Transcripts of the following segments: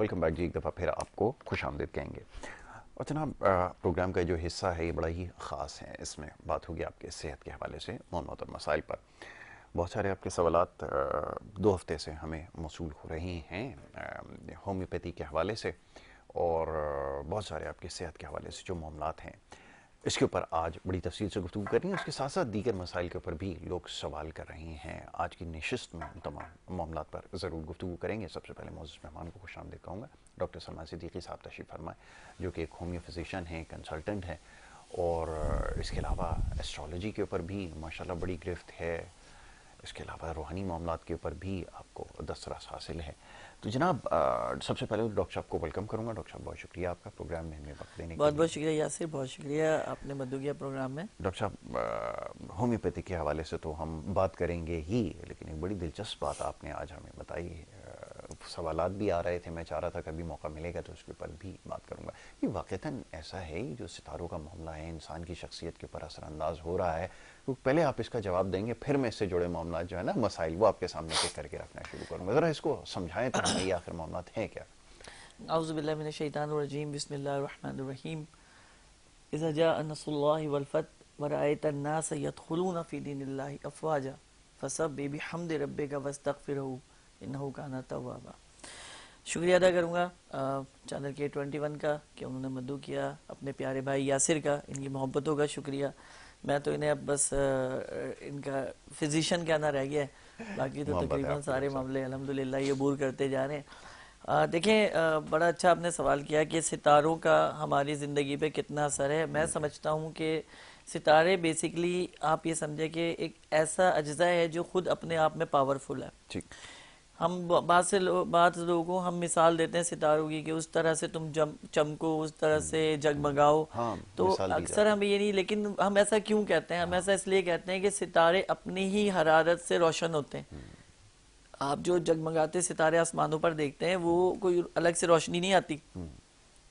Welcome back जी। एक दफ़ा फिर आपको खुश आमदीद कहेंगे। और जनाब, प्रोग्राम का जो हिस्सा है ये बड़ा ही ख़ास है। इसमें बात होगी आपके सेहत के हवाले से मौनूत और मसाइल पर। बहुत सारे आपके सवालात 2 हफ्ते से हमें मौसूल हो रहे हैं होम्योपैथी के हवाले से, और बहुत सारे आपके सेहत के हवाले से जो मामलात हैं इसके ऊपर आज बड़ी तफसील से गुफ्तगू कर रही हैं। उसके साथ साथ दीगर मसाइल के ऊपर भी लोग सवाल कर रहे हैं। आज की नशिस्त में उन तमाम मामलात पर ज़रूर गुफ्तगू करेंगे। सबसे पहले मौजूद मेहमान को खुश आमदीद कहूँगा। डॉक्टर सलमान सिद्दीकी साहब तशरीफ़ फरमाएं, जो कि एक होम्यो फिजिशियन हैं, कंसल्टेंट हैं, और इसके अलावा एस्ट्रोलॉजी के ऊपर भी माशाल्लाह बड़ी गिरफ्त है। इसके अलावा रूहानी मामलात के ऊपर भी आपको दस्तरस हासिल है। तो जनाब, सबसे पहले तो डॉक्टर साहब को वेलकम करूँगा। डॉक्टर साहब, बहुत शुक्रिया आपका प्रोग्राम में हमें वक्त देने के बहुत लिए। बहुत शुक्रिया यासिर, बहुत शुक्रिया आपने मदद किया प्रोग्राम में। डॉक्टर साहब, होम्योपैथी के हवाले से तो हम बात करेंगे ही, लेकिन एक बड़ी दिलचस्प बात आपने आज हमें बताई। सवालात भी आ रहे थे, मैं चाह रहा था कभी मौका मिलेगा तो उसके ऊपर भी बात करूंगा। ये वाक़तन ऐसा है, जो सितारों का मामला है इंसान की शख्सियत के ऊपर असरअंदाज हो रहा है। तो पहले आप इसका जवाब देंगे, फिर मैं इससे जुड़े मामला जो है ना, मसाइल, वो आपके सामने टिक करके रखना शुरू करूँगा। ज़रा इसको समझाएं तो हमें, ये आखिर मामलात हैं क्या? औज़ु बिल्लाहि मिनश शैतानिर रजीम, बिस्मिल्लाहिर रहमानिर रहीम। इज़ा जाअ नस्रुल्लाहि वल फतह व रअयतन नास यदखुलूना फ़ी दीनिल्लाहि अफ़वाजा फसब्बिह बिहम्दि रब्बिका वस्तगफिरहू इन्नहू काना तव्वाबा। शुक्रिया अदा करूँगा चैनल के 21 का कि उन्होंने मदू किया, अपने प्यारे भाई यासिर का, इनकी मोहब्बतों का शुक्रिया। मैं तो इन्हें अब बस इनका फिजिशियन कहना रह गया है, बाकी तो मोहब्बत है तकरीबन आपकी सारे डॉक्टर साहब। मामले अल्हम्दुलिल्लाह ये अबूर करते जा रहे हैं। देखें, बड़ा अच्छा आपने सवाल किया कि सितारों का हमारी ज़िंदगी पे कितना असर है। मैं समझता हूँ कि सितारे बेसिकली आप ये समझे कि एक ऐसा अज्जा है जो खुद अपने आप में पावरफुल है। ठीक। हम बात लोगों को हम मिसाल देते हैं सितारों की कि उस तरह से तुम चमको, उस तरह से जगमगाओ। हाँ, तो मिसाल दी अक्सर जाती हम ये नहीं, लेकिन हम ऐसा क्यों कहते हैं? हम ऐसा इसलिए कहते हैं कि सितारे अपनी ही हरारत से रोशन होते हैं। आप जो जगमगाते सितारे आसमानों पर देखते हैं वो कोई अलग से रोशनी नहीं आती,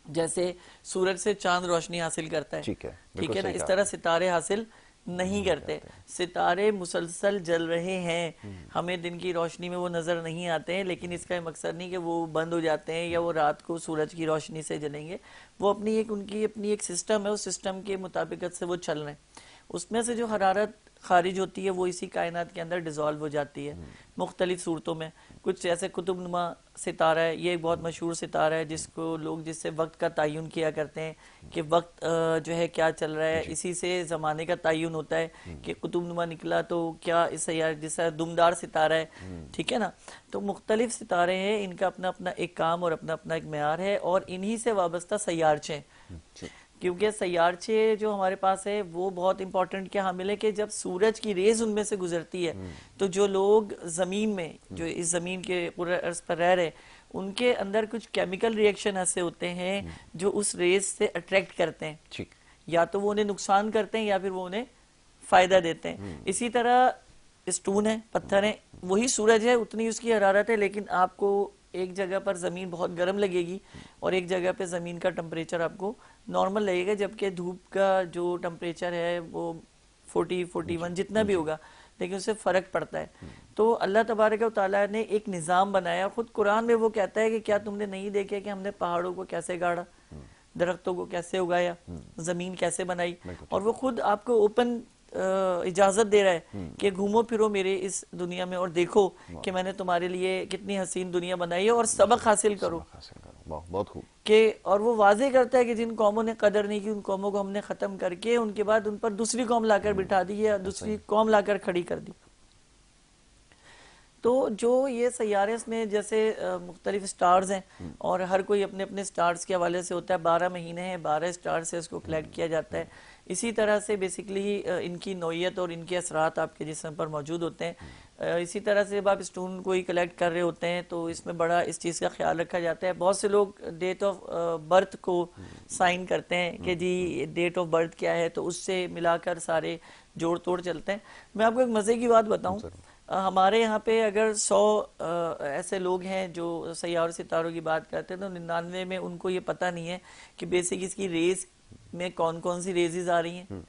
जैसे सूरज से चांद रोशनी हासिल करता है, ठीक है, ठीक बिल्कुल है ना, सही इस कहा तरह आपने। सितारे हासिल नहीं करते। करते हैं। सितारे मुसलसल जल रहे हैं, हमें दिन की रोशनी में वो नजर नहीं आते हैं, लेकिन इसका मकसद नहीं कि वो बंद हो जाते हैं या वो रात को सूरज की रोशनी से जलेंगे। वो अपनी एक उनकी अपनी एक सिस्टम है, उस सिस्टम के मुताबिकत से वो चल रहे हैं। उसमें से जो हरारत खारिज होती है वो इसी कायनात के अंदर डिज़ोल्व हो जाती है मुख्तलिफ सूरतों में। कुछ ऐसे कुतुबनुमा सितारा है, ये एक बहुत मशहूर सितारा है जिसको लोग जिससे वक्त का तयन किया करते हैं कि वक्त जो है क्या चल रहा है, जी। इसी से ज़माने का तयन होता है कि कुतुबनुमा निकला तो क्या इस यार जैसा दुमदार सितारा है, ठीक है ना। तो मुख्तलिफ सितारे हैं, इनका अपना अपना एक काम और अपना अपना एक मेयार है, और इन्हीं से वाबस्ता सैयारचे हैं। ठीक। क्योंकि सैयारचे जो हमारे पास है वो बहुत इंपॉर्टेंट क्या हामिल है कि जब सूरज की रेज उनमें से गुजरती है तो जो लोग ज़मीन में, जो इस ज़मीन के पूरे अर्ज पर रह रहे, उनके अंदर कुछ केमिकल रिएक्शन ऐसे होते हैं जो उस रेज से अट्रैक्ट करते हैं। ठीक। या तो वो उन्हें नुकसान करते हैं या फिर वो उन्हें फ़ायदा देते हैं। इसी तरह स्टोन है, पत्थर है, वही सूरज है, उतनी उसकी हरारत है, लेकिन आपको एक जगह पर ज़मीन बहुत गर्म लगेगी और एक जगह पे ज़मीन का टेम्परेचर आपको नॉर्मल लगेगा, जबकि धूप का जो टेम्परेचर है वो 40-41 जितना भी होगा, लेकिन उससे फ़र्क पड़ता है। तो अल्लाह तबारक व तआला ने एक निज़ाम बनाया। खुद कुरान में वो कहता है कि क्या तुमने नहीं देखा कि हमने पहाड़ों को कैसे गाड़ा, दरख्तों को कैसे उगाया, ज़मीन कैसे बनाई, और वो खुद आपको ओपन इजाजत दे रहा है कि घूमो फिरो मेरे इस दुनिया में और देखो कि मैंने तुम्हारे लिए कितनी हसीन दुनिया बनाई है, और सबक हासिल करो। बहुत खूब। के और वो वाजे करता है कि जिन कौमों ने कदर नहीं की उन कौमों को हमने खत्म करके उनके बाद उन पर दूसरी कौम लाकर बिठा दी या दूसरी कौम लाकर खड़ी कर दी। तो जो ये सैयारे में जैसे मुख्तलिफ स्टार्स हैं और हर कोई अपने अपने स्टार्स के हवाले से होता है, 12 महीने हैं, 12 स्टार से इसको कलेक्ट किया जाता है। इसी तरह से बेसिकली इनकी नौयत और इनके असरात आपके जिस्म पर मौजूद होते हैं। इसी तरह से जब आप स्टोन को ही कलेक्ट कर रहे होते हैं तो इसमें बड़ा इस चीज़ का ख्याल रखा जाता है। बहुत से लोग डेट ऑफ बर्थ को साइन करते हैं कि जी डेट ऑफ बर्थ क्या है, तो उससे मिलाकर सारे जोड़ तोड़ चलते हैं। मैं आपको एक मज़े की बात बताऊं, हमारे यहाँ पे अगर 100 ऐसे लोग हैं जो सैयार सितारों की बात करते हैं तो 99 में उनको ये पता नहीं है कि बेसिक इसकी रेस में कौन कौन सी रेजेस आ रही हैं।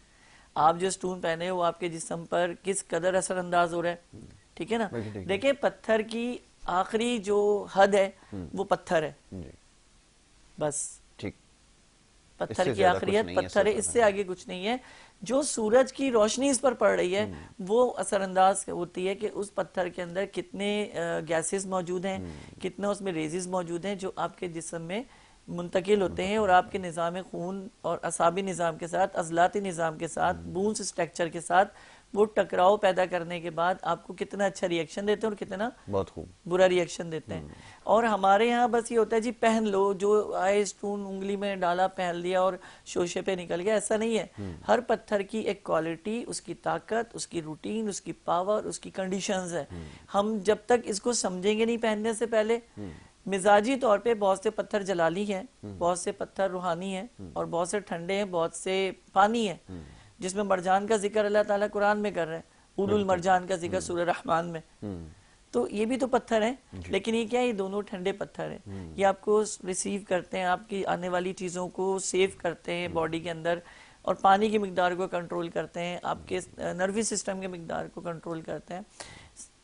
आप जो स्टोन पहने हो आपके जिस्म पर किस कदर असरअंदाज हो रहा है, ठीक है ना। देखिए, पत्थर की आखिरी जो हद है वो पत्थर है, जी बस ठीक। पत्थर इससे की ज्यादा आखिरी कुछ हद नहीं है, पत्थर है, इससे आगे कुछ नहीं है। जो सूरज की रोशनी इस पर पड़ रही है वो असरअंदाज होती है कि उस पत्थर के अंदर कितने गैसेस मौजूद हैं, कितने उसमें रेजिस मौजूद हैं जो आपके जिस्म में मुंतकिल होते हैं और आपके निज़ाम खून और असाबी निज़ाम के साथ, अज़लाती निज़ाम के साथ, बून्स स्ट्रक्चर के साथ वो टकराव पैदा करने के बाद आपको कितना अच्छा रिएक्शन देते हैं और कितना बहुत खूब। बुरा रिएक्शन देते हैं। और हमारे यहाँ बस ये होता है जी पहन लो, जो आए स्टून उंगली में डाला पहन लिया और शोशे पे निकल गया, ऐसा नहीं है। हर पत्थर की एक क्वालिटी, उसकी ताकत, उसकी रूटीन, उसकी पावर, उसकी कंडीशंस है। हम जब तक इसको समझेंगे नहीं पहनने से पहले, मिजाजी तौर पे बहुत से पत्थर जलाली हैं, बहुत से पत्थर रूहानी हैं और बहुत से ठंडे हैं, बहुत से पानी है, जिसमें मरजान का जिक्र अल्लाह ताला कुरान में कर रहे हैं, उलुल मरजान का जिक्र सूरह रहमान में। तो ये भी तो पत्थर हैं, लेकिन ये क्या है, ये दोनों ठंडे पत्थर हैं। ये आपको रिसीव करते हैं, आपकी आने वाली चीज़ों को सेव करते हैं बॉडी के अंदर, और पानी की मिकदार को कंट्रोल करते हैं, आपके नर्वस सिस्टम की मिकदार को कंट्रोल करते हैं।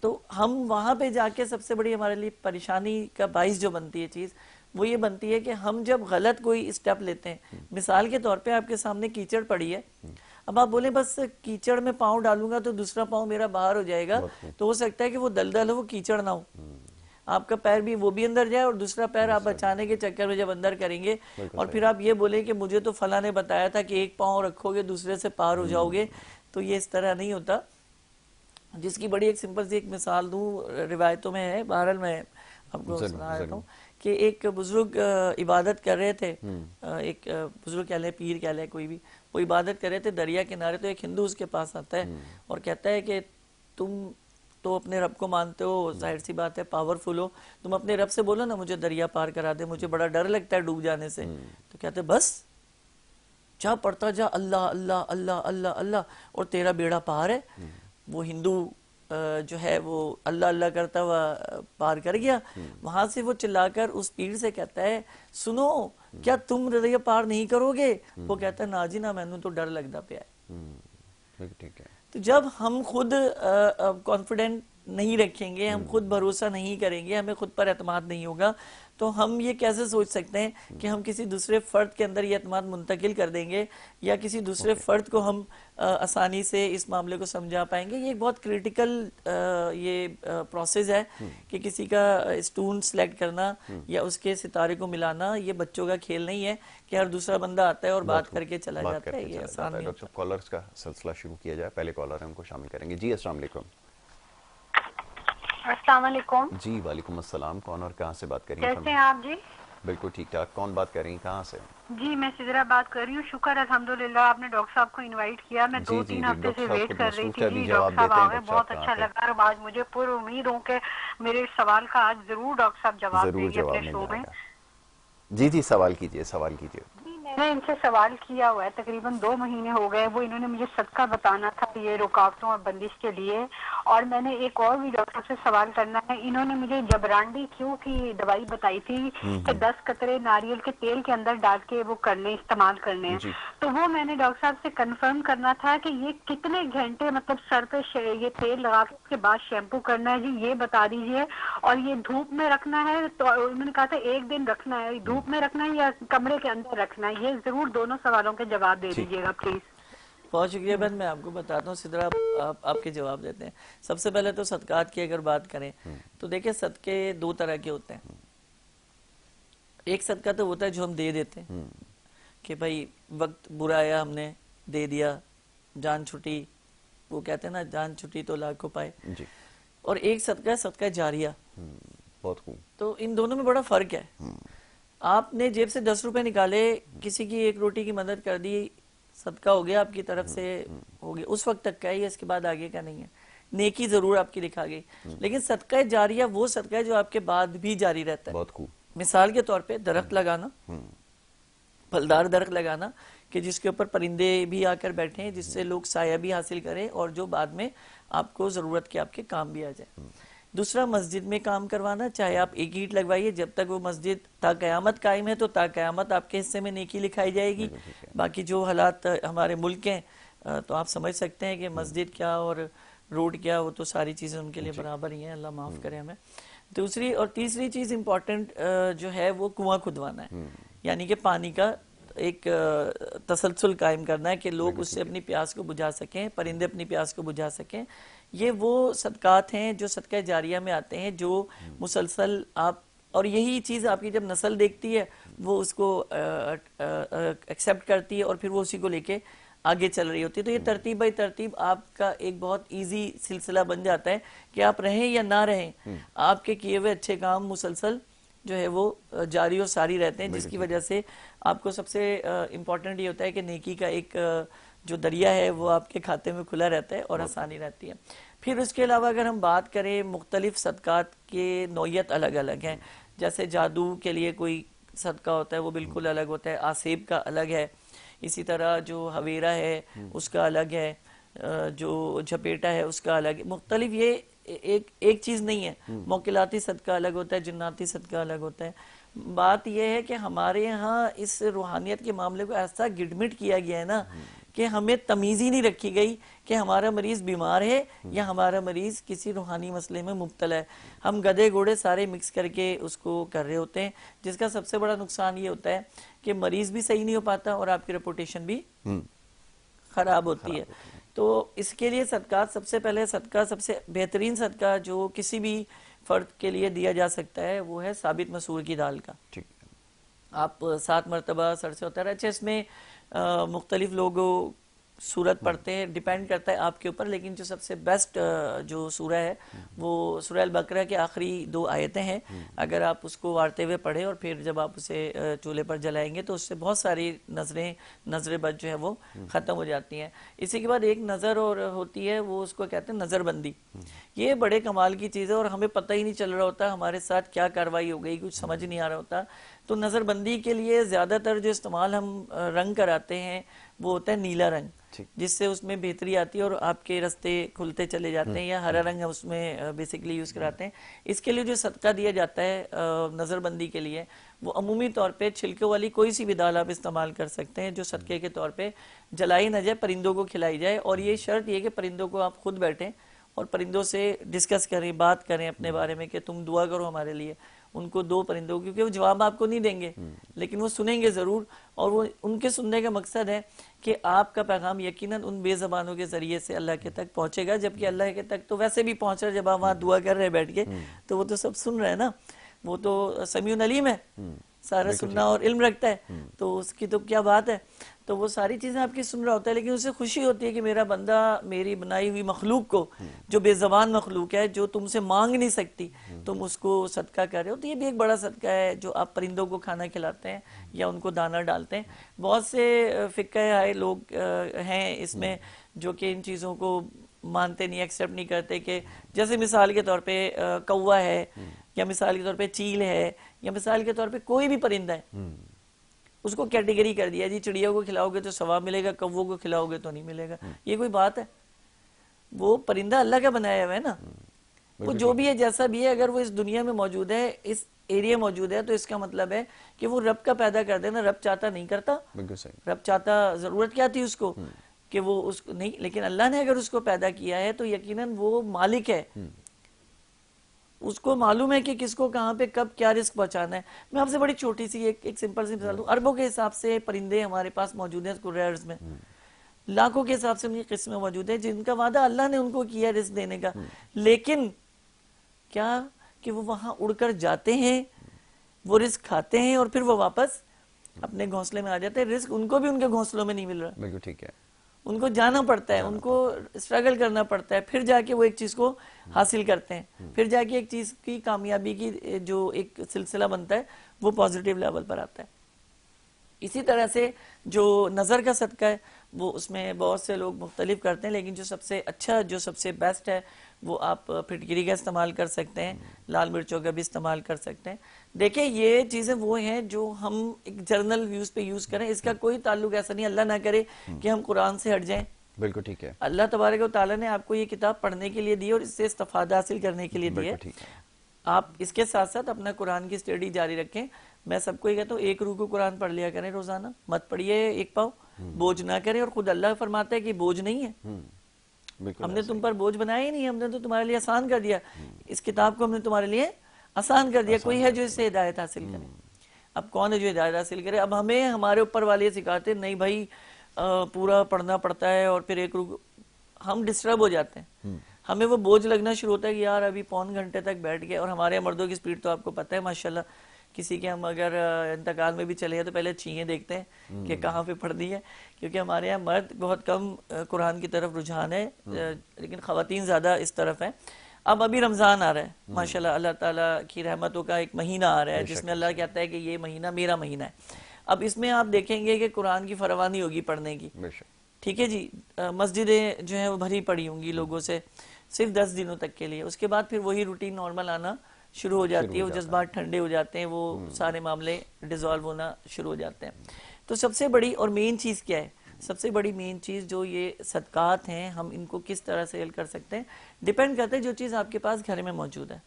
तो हम वहाँ पे जाके सबसे बड़ी हमारे लिए परेशानी का बाइस जो बनती है चीज़, वो ये बनती है कि हम जब गलत कोई स्टेप लेते हैं, मिसाल के तौर पे आपके सामने कीचड़ पड़ी है, अब आप बोले बस कीचड़ में पाँव डालूंगा तो दूसरा पाँव मेरा बाहर हो जाएगा, तो हो सकता है कि वो दलदल हो, वो कीचड़ ना हो, आपका पैर भी वो भी अंदर जाए और दूसरा पैर आप बचाने के चक्कर में जब अंदर करेंगे और फिर आप ये बोले कि मुझे तो फला ने बताया था कि एक पाँव रखोगे दूसरे से पार हो जाओगे, तो ये इस तरह नहीं होता। जिसकी बड़ी एक सिंपल सी एक मिसाल दूं, रिवायतों में है, बहरहाल मैं आपको सुना देता हूँ कि एक बुजुर्ग इबादत कर रहे थे, एक बुजुर्ग कह लें, पीर कह लें, कोई भी, वो इबादत कर रहे थे दरिया किनारे। तो एक हिंदू उसके पास आता है और कहता है कि तुम तो अपने रब को मानते हो, जाहिर सी बात है पावरफुल हो, तुम अपने रब से बोलो ना मुझे दरिया पार करा दे, मुझे बड़ा डर लगता है डूब जाने से। तो कहते बस जा पढ़ता जा अल्लाह अल्लाह अल्लाह अल्लाह अल्लाह और तेरा बेड़ा पार है। वो हिंदू जो है वो अल्लाह अल्लाह करता हुआ पार कर गया। वहां से वो चिल्लाकर उस पीर से कहता है सुनो क्या तुम दरिया पार नहीं करोगे? वो कहता है ना जी ना, मैनू तो डर लगता पिया है। ठीक है। तो जब हम खुद कॉन्फिडेंट नहीं रखेंगे, हम खुद भरोसा नहीं करेंगे, हमें खुद पर एतमाद नहीं होगा, तो हम ये कैसे सोच सकते हैं कि हम किसी दूसरे फर्द के अंदर ये एतमाद मुंतकिल कर देंगे या किसी दूसरे फर्द को हम आसानी से इस मामले को समझा पाएंगे। ये एक बहुत क्रिटिकल ये प्रोसेस है कि किसी का स्टून सेलेक्ट करना या उसके सितारे को मिलाना, ये बच्चों का खेल नहीं है कि हर दूसरा बंदा आता है और बात करके चला जाता है। ये आसान नहीं। डॉक्टर साहब, कॉलर्स का सिलसिला शुरू किया जाए, पहले कॉलर है उनको शामिल करेंगे। जी अस्सलाम वालेकुम। अस्सलाम वालेकुम। जी वालेकुम अस्सलाम। कौन और कहाँ से बात कर रही हैं? कैसे हैं आप जी? बिल्कुल ठीक ठाक। कौन बात कर रही हैं, कहाँ से? जी मैं सिदरा बात कर रही हूँ। शुक्र अल्हम्दुलिल्लाह आपने डॉक्टर साहब को इनवाइट किया। मैं 2-3 हफ्ते से वेट कर रही थी जी, डॉक्टर साहब आ गए, बहुत अच्छा लगा। और आज मुझे पूरी उम्मीद हूँ कि मेरे सवाल का आज जरूर डॉक्टर साहब जवाब देंगे अपने शो में। जी जी सवाल कीजिए, सवाल कीजिए। मैंने इनसे सवाल किया हुआ है, तकरीबन 2 महीने हो गए। वो इन्होंने मुझे सदका बताना था ये रुकावटों और बंदिश के लिए। और मैंने एक और भी डॉक्टर से सवाल करना है। इन्होंने मुझे जबरांडी क्यों की दवाई बताई थी कि 10 कतरे नारियल के तेल के अंदर डाल के वो करने, इस्तेमाल करने हैं। तो वो मैंने डॉक्टर साहब से कंफर्म करना था कि ये कितने घंटे मतलब सर पे ये तेल लगा के उसके बाद शैम्पू करना है जी, ये बता दीजिए। और ये धूप में रखना है, तो उन्होंने कहा था 1 दिन रखना है, धूप में रखना है या कमरे के अंदर रखना है? ये जरूर दोनों सवालों के जवाब दे दीजिएगा प्लीज। बहुत शुक्रिया बहन, मैं आपको बताता हूँ। सिदरा आपके जवाब देते हैं। सबसे पहले तो सदकात की अगर बात करें तो देखिए सदके 2 तरह के होते हैं। एक सदका तो होता है जो हम दे देते हैं कि भाई वक्त बुरा आया हमने दे दिया, जान छुटी, वो कहते हैं ना जान छुटी तो लाख को पाए जी। और एक सदका है सदका जारिया। बहुत खूब। तो इन दोनों में बड़ा फर्क है। आपने जेब से 10 रुपए निकाले, किसी की 1 रोटी की मदद कर दी, सदका हो गया, आपकी तरफ से हो गया, उस वक्त तक का है, इसके बाद आगे का नहीं है। नेकी जरूर आपकी लिखा गई, लेकिन सदका जारिया वो सदका है जो आपके बाद भी जारी रहता है। बहुत खूब। मिसाल के तौर पे दरख्त लगाना, फलदार दरख्त लगाना कि जिसके ऊपर परिंदे भी आकर बैठे हैं, जिससे लोग साया भी हासिल करें और जो बाद में आपको जरूरत के आपके काम भी आ जाए। दूसरा मस्जिद में काम करवाना, चाहे आप एक ईंट लगवाइए, जब तक वो मस्जिद ता कयामत कायम है तो ता कयामत आपके हिस्से में नेकी लिखाई जाएगी। बाकी जो हालात हमारे मुल्क के तो आप समझ सकते हैं कि मस्जिद क्या और रोड क्या, वो तो सारी चीज़ें उनके लिए बराबर ही हैं, अल्लाह माफ़ करे हमें। दूसरी और तीसरी चीज इम्पोर्टेंट जो है वो कुआं खुदवाना है, यानी कि पानी का एक तसलसल कायम करना है कि लोग उससे अपनी प्यास को बुझा सकें, परिंदे अपनी प्यास को बुझा सकें। ये वो सदकात हैं जो सदका जारिया में आते हैं, जो मुसलसल आप, और यही चीज़ आपकी जब नस्ल देखती है वो उसको एक्सेप्ट करती है और फिर वो उसी को लेके आगे चल रही होती है। तो ये तरतीब बाई तरतीब आपका एक बहुत इजी सिलसिला बन जाता है कि आप रहें या ना रहें, आपके किए हुए अच्छे काम मुसलसल जो है वो जारी और सारी रहते हैं, जिसकी वजह से आपको सबसे इम्पोर्टेंट ये होता है कि नेकी का एक जो दरिया है वो आपके खाते में खुला रहता है और आसानी रहती है। फिर उसके अलावा अगर हम बात करें, मुख्तलिफ सदकात के नौयत अलग अलग हैं। जैसे जादू के लिए कोई सदका होता है वो बिल्कुल अलग होता है, आसेब का अलग है, इसी तरह जो हवेरा है उसका अलग है, जो झपेटा है उसका अलग है। मुख्तलिफ ये एक चीज़ नहीं है, मौकिलाती सदका अलग होता है, जिन्नाती सदका अलग होता है। बात यह है कि हमारे यहाँ इस रूहानियत के मामले को ऐसा गिडमिट किया गया है ना कि हमें तमीज़ ही नहीं रखी गई कि हमारा मरीज़ बीमार है या हमारा मरीज़ किसी रूहानी मसले में मुब्तला है। हम गधे घोड़े सारे मिक्स करके उसको कर रहे होते हैं, जिसका सबसे बड़ा नुकसान ये होता है कि मरीज़ भी सही नहीं हो पाता और आपकी रेपुटेशन भी ख़राब होती है। तो इसके लिए सदकात, सबसे पहले सदका, सबसे बेहतरीन सदका जो किसी भी फ़र्द के लिए दिया जा सकता है वो है साबित मसूर की दाल का। आप 7 मरतबा सर से उतर, अच्छा इसमें मुख्तलिफ लोगों सूरत पढ़ते हैं, डिपेंड करता है आपके ऊपर, लेकिन जो सबसे बेस्ट जो सूरह है वो सूरह अल बकरा के आखिरी 2 आयतें हैं। अगर आप उसको वारते हुए पढ़े और फिर जब आप उसे चूल्हे पर जलाएंगे तो उससे बहुत सारी नजरें बद जो है वो ख़त्म हो जाती हैं। इसी के बाद एक नज़र और होती है, वो उसको कहते हैं नज़रबंदी। ये बड़े कमाल की चीज़ है और हमें पता ही नहीं चल रहा होता हमारे साथ क्या कार्रवाई हो गई, कुछ समझ नहीं आ रहा होता। तो नज़रबंदी के लिए ज़्यादातर जो इस्तेमाल हम रंग कराते हैं वो होता है नीला रंग, जिससे उसमें बेहतरी आती है और आपके रास्ते खुलते चले जाते हैं, या हरा रंग हम उसमें बेसिकली यूज़ कराते हैं। इसके लिए जो सदका दिया जाता है नज़रबंदी के लिए, वो अमूमी तौर पे छिलके वाली कोई सी भी दाल आप इस्तेमाल कर सकते हैं जो सदके के तौर पे जलाई ना जाए, परिंदों को खिलाई जाए। और ये शर्त ये कि परिंदों को आप खुद बैठें और परिंदों से डिस्कस करें, बात करें अपने बारे में कि तुम दुआ करो हमारे लिए। उनको 2 परिंदों, क्योंकि वो जवाब आपको नहीं देंगे लेकिन वो सुनेंगे ज़रूर, और वो उनके सुनने का मकसद है कि आपका पैगाम यकीनन उन बेज़बानों के ज़रिए से अल्लाह के तक पहुँचेगा। जबकि अल्लाह के तक तो वैसे भी पहुँच रहा है, जब आप वहाँ दुआ कर रहे हैं बैठ के तो वो तो सब सुन रहे हैं ना, वो तो समीउन अलीम है, सारा सुनना और इल्म रखता है, तो उसकी तो क्या बात है। तो वो सारी चीज़ें आपकी सुन रहा होता है, लेकिन उसे खुशी होती है कि मेरा बंदा मेरी बनाई हुई मखलूक को, जो बेज़बान मखलूक है, जो तुमसे मांग नहीं सकती, तुम उसको सदका कर रहे हो। तो ये भी एक बड़ा सदका है जो आप परिंदों को खाना खिलाते हैं या उनको दाना डालते हैं। बहुत से फ़िक़्ह आए लोग हैं इसमें जो कि इन चीज़ों को मानते नहीं, एक्सेप्ट नहीं करते, कि जैसे मिसाल के तौर पे कौवा है, या मिसाल के तौर पे चील है, या मिसाल के तौर पे कोई भी परिंदा है, उसको कैटेगरी कर दिया जी चिड़िया को खिलाओगे तो सवाब मिलेगा, कौवों को खिलाओगे तो नहीं मिलेगा। ये कोई बात है? वो परिंदा अल्लाह का बनाया हुआ है ना, वो जो भी है जैसा भी है, अगर वो इस दुनिया में मौजूद है, इस एरिया मौजूद है, तो इसका मतलब है कि वो रब का पैदा कर देना, रब चाहता नहीं करता। रब चाहता, जरूरत क्या थी उसको कि वो उसको नहीं, लेकिन अल्लाह ने अगर उसको पैदा किया है तो यकीनन वो मालिक है, उसको मालूम है कि किसको कहाँ पे कब क्या रिस्क पहुंचाना है। मैं आपसे बड़ी छोटी सी एक सिंपल सी मिसाल दूं, अरबों के हिसाब से परिंदे हमारे पास मौजूद हैं कुर्रे अर्ज़ में, लाखों के हिसाब से उनकी किस्में मौजूद है जिनका वादा अल्लाह ने उनको किया रिस्क देने का। लेकिन क्या कि वो वहां उड़कर जाते हैं, वो रिस्क खाते हैं और फिर वो वापस अपने घोंसले में आ जाते हैं। रिस्क उनको भी उनके घोंसलों में नहीं मिल रहा, बिल्कुल ठीक है, उनको जाना पड़ता है, उनको स्ट्रगल करना पड़ता है, फिर जाके वो एक चीज़ को हासिल करते हैं, फिर जाके एक चीज़ की कामयाबी की जो एक सिलसिला बनता है वो पॉजिटिव लेवल पर आता है। इसी तरह से जो नज़र का सदका है वो उसमें बहुत से लोग मुख्तलिफ करते हैं, लेकिन जो सबसे अच्छा, जो सबसे बेस्ट है वो आप फिटकिरी का इस्तेमाल कर सकते हैं, लाल मिर्चों का भी इस्तेमाल कर सकते हैं। देखिए ये चीज़ें वो हैं जो हम एक जर्नल व्यूज़ पे यूज़ करें, इसका कोई ताल्लुक ऐसा नहीं, अल्लाह ना करे कि हम कुरान से हट जाएं। बिल्कुल ठीक है, अल्लाह तबारक व तआला ने आपको ये किताब पढ़ने के लिए दी और इससे इस्तिफादा हासिल करने के लिए दी है। आप इसके साथ साथ अपना कुरान की स्टडी जारी रखें। मैं सबको ये कहता हूँ 1 रुकू कुरान पढ़ लिया करें रोजाना, मत पढ़िए 1 पाव, बोझ ना करें। और खुद अल्लाह फरमाता है कि बोझ नहीं है, हमने तुम पर बोझ बनाया ही नहीं, हमने तो तुम्हारे लिए आसान कर दिया, इस किताब को हमने तुम्हारे लिए आसान कर दिया। कोई है जो इससे हिदायत हासिल करे? अब कौन है जो हिदायत हासिल करे? अब हमें हमारे ऊपर वाले सिखाते नहीं भाई, पूरा पढ़ना पड़ता है, और फिर एक रुक हम डिस्टर्ब हो जाते हैं। हमें वो बोझ लगना शुरू होता है कि यार अभी पौन घंटे तक बैठ गए। और हमारे मर्दों की स्पीड तो आपको पता है माशाल्लाह, किसी के हम अगर इंतकाल में भी चले हैं तो पहले चीज़ें देखते हैं कि कहाँ पे पढ़ दी है, क्योंकि हमारे यहाँ मर्द बहुत कम कुरान की तरफ रुझान है, लेकिन ख़वातीन ज़्यादा इस तरफ है। अब अभी रमज़ान आ रहा है माशाल्लाह, अल्लाह ताला की रहमतों का एक महीना आ रहा है जिसमें अल्लाह कहता है कि ये महीना मेरा महीना है। अब इसमें आप देखेंगे कि कुरान की फरवानी होगी पढ़ने की, ठीक है जी। मस्जिदें जो है वो भरी पड़ी होंगी लोगों से, सिर्फ 10 दिनों तक के लिए। उसके बाद फिर वही रूटीन नॉर्मल आना शुरू हो जाती है, वो जज्बात ठंडे हो जाते हैं, वो सारे मामले डिसॉल्व होना शुरू हो जाते हैं। तो सबसे बड़ी और मेन चीज़ क्या है? सबसे बड़ी मेन चीज़ जो ये सदकात हैं, हम इनको किस तरह से हेल्प कर सकते हैं, डिपेंड करते हैं जो चीज़ आपके पास घर में मौजूद है।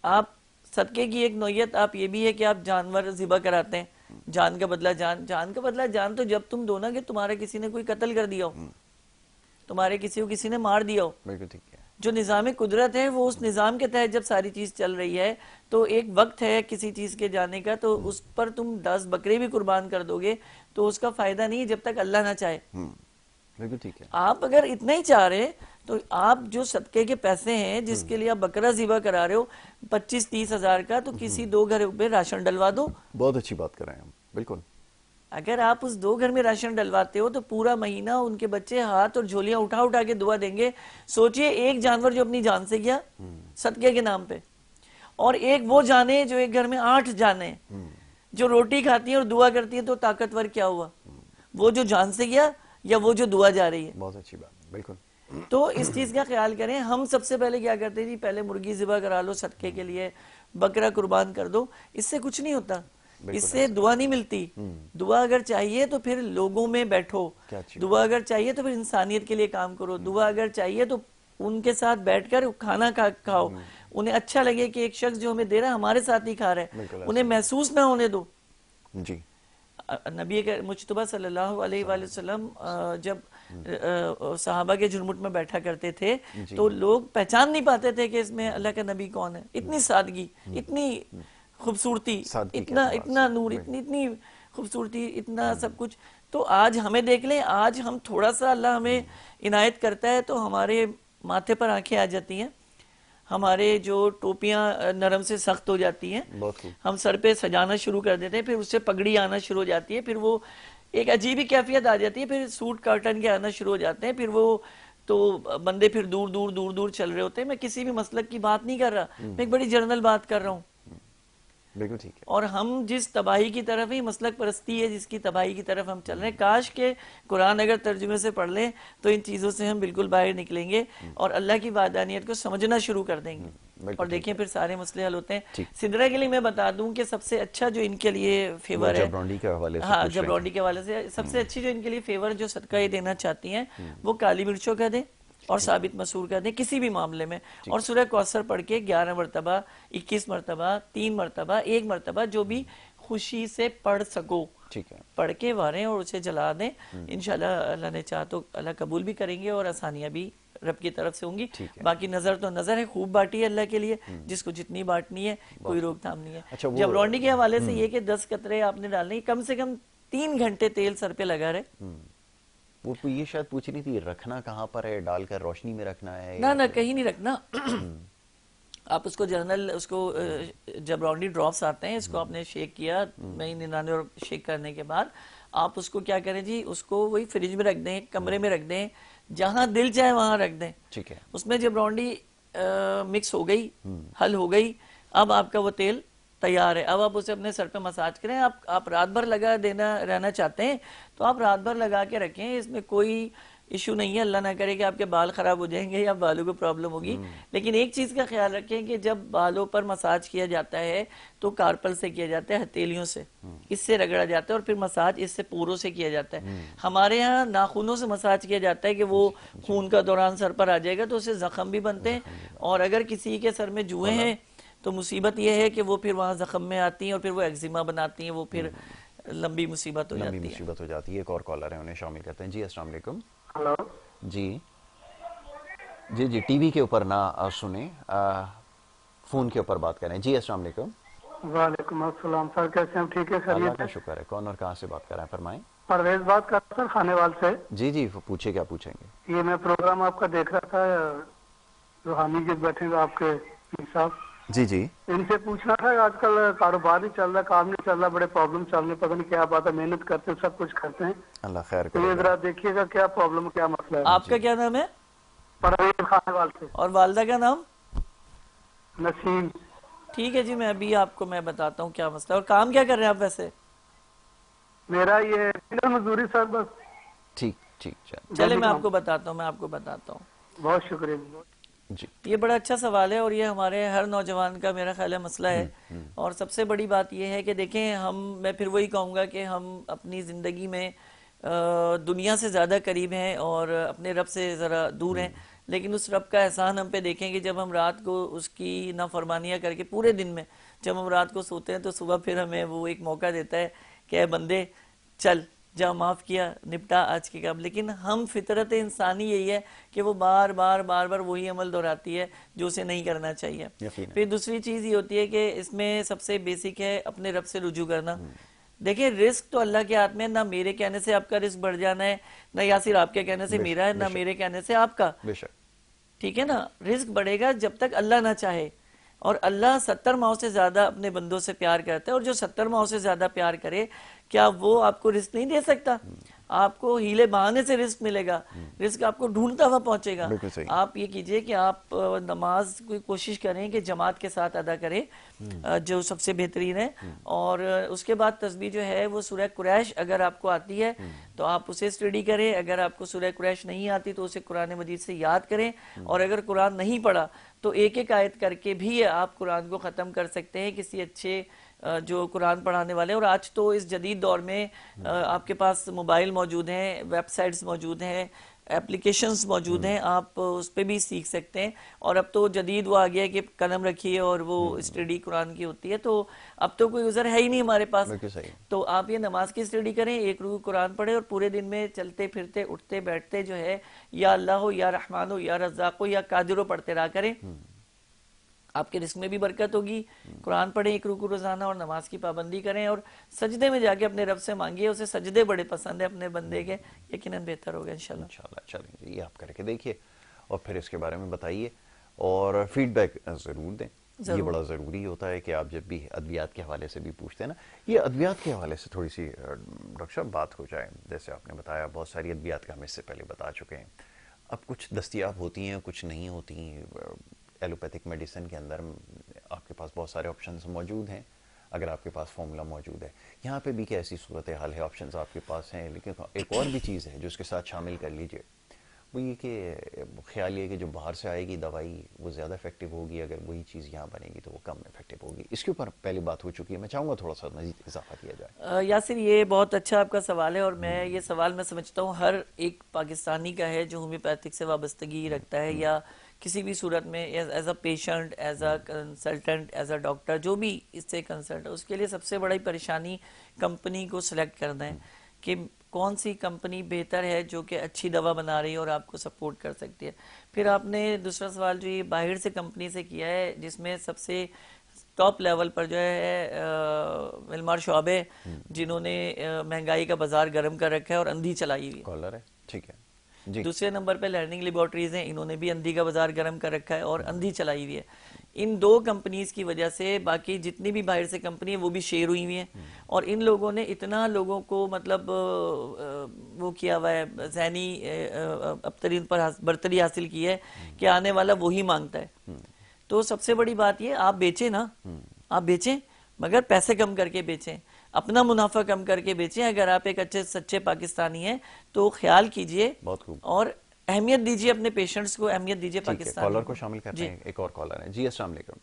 आप सदके की एक नौयत आप ये भी है कि आप जानवर ज़िबा कराते हैं, जान का बदला जान। जान का बदला जान तो जब तुम दो ना कि तुम्हारा किसी ने कोई कत्ल कर दिया हो, तुम्हारे किसी को किसी ने मार दिया हो। बिल्कुल ठीक है। जो निज़ाम कुदरत है वो उस निज़ाम के तहत जब सारी चीज़ चल रही है, तो एक वक्त है किसी चीज़ के जाने का, तो उस पर तुम 10 बकरे भी कुर्बान कर दोगे तो उसका फ़ायदा नहीं है जब तक अल्लाह ना चाहे। बिल्कुल ठीक है। आप अगर इतना ही चाह रहे तो आप जो सदके के पैसे हैं जिसके लिए आप बकरा ज़िबा करा रहे हो 25-30 हज़ार का, तो किसी 2 घर पे राशन डलवा दो। बहुत अच्छी बात कर रहे हैं हम, बिल्कुल। अगर आप उस 2 घर में राशन डलवाते हो तो पूरा महीना उनके बच्चे हाथ और झोलियां उठा उठा के दुआ देंगे। सोचिए, एक जानवर जो अपनी जान से गया सदके के नाम पे, और एक वो जाने जो एक घर में 8 जाने जो रोटी खाती है और दुआ करती है, तो ताकतवर क्या हुआ? वो जो जान से गया या वो जो दुआ जा रही है? बहुत अच्छी बात, बिल्कुल। तो इस चीज का ख्याल करें। हम सबसे पहले क्या करते जी, पहले मुर्गी ज़िबा करा लो सदके के लिए, बकरा कुर्बान कर दो। इससे कुछ नहीं होता, इससे दुआ नहीं मिलती। दुआ अगर चाहिए तो फिर लोगों में बैठो, दुआ अगर चाहिए तो फिर इंसानियत के लिए काम करो, दुआ अगर चाहिए तो उनके साथ बैठकर खाना खाओ, उन्हें अच्छा लगे कि एक शख्स जो हमें दे रहा है हमारे साथ ही खा रहा है, उन्हें महसूस ना होने दो जी। नबी मुज्तबा सल्लल्लाहु अलैहि वसल्लम जब सहाबा के झुरमुट में बैठा करते थे तो लोग पहचान नहीं पाते थे कि इसमें अल्लाह का नबी कौन है। इतनी सादगी, इतनी खूबसूरती, इतना नूर, इतनी खूबसूरती, इतना सब कुछ। तो आज हमें देख लें, आज हम थोड़ा सा अल्लाह हमें इनायत करता है तो हमारे माथे पर आंखें आ जाती हैं, हमारे जो टोपियां नरम से सख्त हो जाती हैं, हम सर पे सजाना शुरू कर देते हैं, फिर उससे पगड़ी आना शुरू हो जाती है, फिर वो एक अजीब ही कैफियत आ जाती है, फिर सूट कर्टन के आना शुरू हो जाते हैं, फिर वो तो बंदे फिर दूर दूर चल रहे होते हैं। मैं किसी भी मसलक की बात नहीं कर रहा, मैं एक बड़ी जनरल बात कर रहा हूँ। बिल्कुल ठीक है। और हम जिस तबाही की तरफ ही, मसलक परस्ती है जिसकी तबाही की तरफ हम चल रहे हैं, काश के कुरान अगर तर्जुमे से पढ़ लें तो इन चीज़ों से हम बिल्कुल बाहर निकलेंगे और अल्लाह की वादानियत को समझना शुरू कर देंगे। और देखिए फिर सारे मसले हल होते हैं। सिदरा के लिए मैं बता दूं कि सबसे अच्छा जो इनके लिए फेवर है, हाँ जबरौंडी के हवाले से सबसे अच्छी जो इनके लिए फेवर जो सदका ये देना चाहती हैं वो काली मिर्चों का दें और साबित मसूर कर दें किसी भी मामले में, और सूरह कौसर पढ़ के 11 मरतबा, 21 मरतबा, 3 मरतबा, 1 मरतबा जो भी खुशी से पढ़ सको, ठीक है, पढ़ के वारें और उसे जला दें। इंशाल्लाह अल्लाह ने चाहा तो अल्लाह कबूल भी करेंगे और आसानियां भी रब की तरफ से होंगी। बाकी नजर तो नजर है, खूब बांटी है अल्लाह के लिए, जिसको जितनी बांटनी है कोई रोकथाम नहीं है। अच्छा, जबरौंडी के हवाले से ये कि 10 कतरे आपने डालने, कम से कम 3 घंटे तेल सर पे लगा रहे। वो ये शायद पूछ रही थी रखना कहाँ पर है, डालकर रोशनी में रखना है? ना कहीं नहीं रखना। आप उसको जर्नल, उसको जबरौंडी ड्रॉप्स आते हैं, इसको आपने शेक किया, मई 99 और शेक करने के बाद आप उसको क्या करें जी, उसको वही फ्रिज में रख दें, कमरे में रख दें, जहां दिल चाहे वहां रख दें। ठीक है, उसमें जबरौंडी मिक्स हो गई, हल हो गई, अब आपका वो तेल तैयार है। अब आप उसे अपने सर पे मसाज करें। आप रात भर लगा देना रहना चाहते हैं तो आप रात भर लगा के रखें, इसमें कोई इशू नहीं है। अल्लाह ना करे कि आपके बाल खराब हो जाएंगे या बालों को प्रॉब्लम होगी। लेकिन एक चीज का ख्याल रखें कि जब बालों पर मसाज किया जाता है तो कार्पल से किया जाता है, हथेलियों से इससे रगड़ा जाता है और फिर मसाज इससे पूरों से किया जाता है। हमारे यहाँ नाखूनों से मसाज किया जाता है कि वो खून का दौरान सर पर आ जाएगा तो उससे जख्म भी बनते हैं, और अगर किसी के सर में जुएं हैं तो मुसीबत यह है कि वो फिर वहाँ जख्म में आती हैं और फिर वो एक्जिमा बनाती हैं, वो फिर लंबी मुसीबत हो जाती है। एक और कॉलर है, उन्हें शामिल करते हैं। जी अस्सलाम वालेकुम। हेलो जी जी जी, टीवी के ऊपर ना सुने, फोन के ऊपर बात करें। जी अस्सलाम वालेकुम। वालेकुम अस्सलाम सर, कैसे हैं? ठीक है अल्लाह खैरियत का है? शुक्र है। कौन और कहाँ से बात कर रहे हैं, फरमाएं। परवेज बात कर रहा सर, खानेवाल से। जी जी, पूछिए, क्या पूछेंगे। ये मैं प्रोग्राम आपका देख रहा था, रूहानी जी बैठे हुए आपके पीर साहब, जी जी। इनसे पूछना था, आजकल कारोबार नहीं चल रहा, काम नहीं चल रहा, बड़े प्रॉब्लम चल रहे, पता नहीं क्या बात है, मेहनत करते हैं, सब कुछ करते हैं, अल्लाह खैर तो ये करे। जरा देखिएगा क्या प्रॉब्लम, क्या मसला है। आपका क्या नाम है परवेज खानेवाल से। और वालदा का नाम? नसीम। ठीक है जी, मैं अभी आपको मैं बताता हूँ क्या मसला है। और काम क्या कर रहे हैं आप वैसे? मेरा ये दिन मजदूरी सर, बस। ठीक ठीक, चल चले मैं काम। आपको बताता हूँ, मैं आपको बताता हूँ। बहुत शुक्रिया। जी। ये बड़ा अच्छा सवाल है और ये हमारे हर नौजवान का मेरा ख्याल है मसला है। और सबसे बड़ी बात ये है कि देखें, मैं फिर वही कहूँगा कि हम अपनी ज़िंदगी में दुनिया से ज़्यादा करीब हैं और अपने रब से ज़रा दूर हैं, लेकिन उस रब का एहसान हम पे देखें कि जब हम रात को उसकी नाफरमानियाँ करके पूरे दिन में जब हम रात को सोते हैं तो सुबह फिर हमें वो एक मौका देता है कि ऐ बंदे चल जा, माफ़ किया, निपटा आज के काम। लेकिन हम फितरत इंसानी यही है कि वो बार बार बार बार वही अमल दोहराती है जो उसे नहीं करना चाहिए। यकीनन। फिर दूसरी चीज़ ये होती है कि इसमें सबसे बेसिक है अपने रब से रुजू करना। देखिए, रिस्क तो अल्लाह के हाथ में है, ना मेरे कहने से आपका रिस्क बढ़ जाना है, ना यासिर आपके कहने से मेरा है, ना मेरे कहने से आपका। बेशक। ठीक है ना, रिस्क बढ़ेगा जब तक अल्लाह ना चाहे। और अल्लाह 70 माह से ज्यादा अपने बंदों से प्यार करता है, और जो 70 माह से ज्यादा प्यार करे, क्या वो आपको रिस्क नहीं दे सकता? आपको हीले बहाने से रिस्क मिलेगा, रिस्क आपको ढूंढता हुआ पहुंचेगा। बिल्कुल सही। आप ये कीजिए कि आप नमाज की कोशिश करें कि जमात के साथ अदा करें, जो सबसे बेहतरीन है। और उसके बाद तस्बीह जो है वो सूरह कुरैश अगर आपको आती है तो आप उसे स्टडी करें, अगर आपको सूरह कुरैश नहीं आती तो उसे कुरान मजीद से याद करें, और अगर कुरान नहीं पढ़ा तो एक एक आयत करके भी आप कुरान को ख़त्म कर सकते हैं किसी अच्छे जो कुरान पढ़ाने वाले। और आज तो इस जदीद दौर में आपके पास मोबाइल मौजूद हैं, वेबसाइट्स मौजूद हैं, एप्लीकेशंस मौजूद हैं, आप उस पर भी सीख सकते हैं। और अब तो जदीद वो आ गया है कि कलम रखिए और वो स्टडी कुरान की होती है, तो अब तो कोई उज़र है ही नहीं हमारे पास। बिल्कुल सही। तो आप ये नमाज की स्टडी करें, एक रुकू कुरान पढ़े, और पूरे दिन में चलते फिरते उठते बैठते जो है या अल्लाह हो, या रहमान हो, या रज़्ज़ाक़ हो, या कादिर हो पढ़ते रहा करें। आपके रिस्क में भी बरकत होगी। कुरान पढ़ें एक रुकू रोजाना, और नमाज की पाबंदी करें, और सजदे में जाके अपने रब से मांगिए, उसे सजदे बड़े पसंद है अपने बंदे के, यकीनन बेहतर होगा इंशाल्लाह। इंशाल्लाह। चलें जी, आप करके देखिए और फिर इसके बारे में बताइए और फीडबैक ज़रूर दें। ये बड़ा ज़रूरी होता है कि आप जब भी अद्वियात के हवाले से भी पूछते हैं ना, ये अद्वियात के हवाले से थोड़ी सी डॉक्टर साहब बात हो जाए। जैसे आपने बताया बहुत सारी अद्वियात का हम इससे पहले बता चुके हैं, अब कुछ दस्तियाब होती हैं, कुछ नहीं होती। एलोपैथिक मेडिसिन के अंदर आपके पास बहुत सारे ऑप्शंस मौजूद हैं, अगर आपके पास फॉर्मूला मौजूद है। यहाँ पे भी क्या ऐसी सूरत हाल है, ऑप्शंस आपके पास हैं, लेकिन एक और भी चीज़ है जो इसके साथ शामिल कर लीजिए, वो ये कि ख्याल ये कि जो बाहर से आएगी दवाई वो ज़्यादा इफेक्टिव होगी, अगर वही चीज़ यहाँ बनेगी तो वो कम इफेक्टिव होगी। इसके ऊपर पहले बात हो चुकी है, मैं चाहूँगा थोड़ा सा मज़ीद इजाफा किया जाए। यासिर, ये बहुत अच्छा आपका सवाल है, और मैं ये सवाल मैं समझता हूँ हर एक पाकिस्तानी का है जो होम्योपैथिक से वाबस्तगी रखता है, या किसी भी सूरत में as a patient, as a consultant, as a doctor, जो भी इससे कंसल्ट है, उसके लिए सबसे बड़ी परेशानी कंपनी को सिलेक्ट करना है कि कौन सी कंपनी बेहतर है जो कि अच्छी दवा बना रही है और आपको सपोर्ट कर सकती है। फिर आपने दूसरा सवाल जो ये बाहर से कंपनी से किया है, जिसमें सबसे टॉप लेवल पर जो है मिलमार शॉबे, जिन्होंने महंगाई का बाजार गर्म कर रखा है और अंधी चलाई हुई है। कॉलर है, ठीक है जी। दूसरे नंबर पे लर्निंग लेबोरेटरीज हैं, इन्होंने भी अंधी का बाजार गर्म कर रखा है और अंधी चलाई हुई है। इन दो कंपनीज की वजह से बाकी जितनी भी बाहर से कंपनी है वो भी शेयर हुई हुई हैं, और इन लोगों ने इतना लोगों को मतलब वो किया हुआ है, ज़हनी अबतरीन पर बर्तरी हासिल की है कि आने वाला वही मांगता है। तो सबसे बड़ी बात ये, आप बेचें ना, आप बेचें मगर पैसे कम करके बेचें, अपना मुनाफा कम करके बेचें। अगर आप एक अच्छे सच्चे पाकिस्तानी हैं तो ख्याल कीजिए और अहमियत दीजिए अपने पेशेंट्स को, अहमियत दीजिए पाकिस्तान। कॉलर को शामिल करते हैं, एक और कॉलर है जी। अस्सलाम वालेकुम,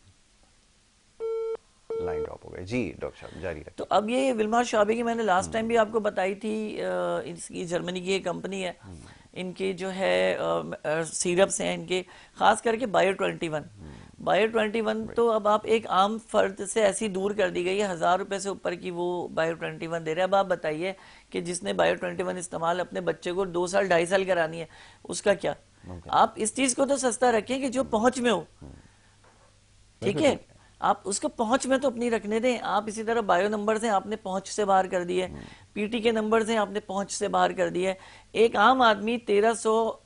लाइन ड्रॉप हो गई जी। डॉक्टर साहब जारी रखें। तो अब ये विल्मार शॉबे की मैंने लास्ट टाइम भी आपको बताई थी, इसकी जर्मनी की एक कंपनी है, इनके जो है सिरप्स हैं इनके, खास करके बायो 21 तो अब आप एक आम फर्द से ऐसी दूर कर दी गई है, 1000 रुपए से ऊपर की वो बायो 21 दे रहे हैं। अब आप बताइए कि जिसने बायो 21 इस्तेमाल अपने बच्चे को 2 साल 2.5 साल करानी है, उसका क्या? आप इस चीज को तो सस्ता रखें कि जो पहुंच में हो। ठीक है, आप उसको पहुंच में तो अपनी रखने दें। आप इसी तरह बायो नंबर्स हैं, आपने पहुंच से बाहर कर दिए, पीटी के नंबर्स हैं, आपने पहुंच से बाहर कर दिए। एक आम आदमी 1300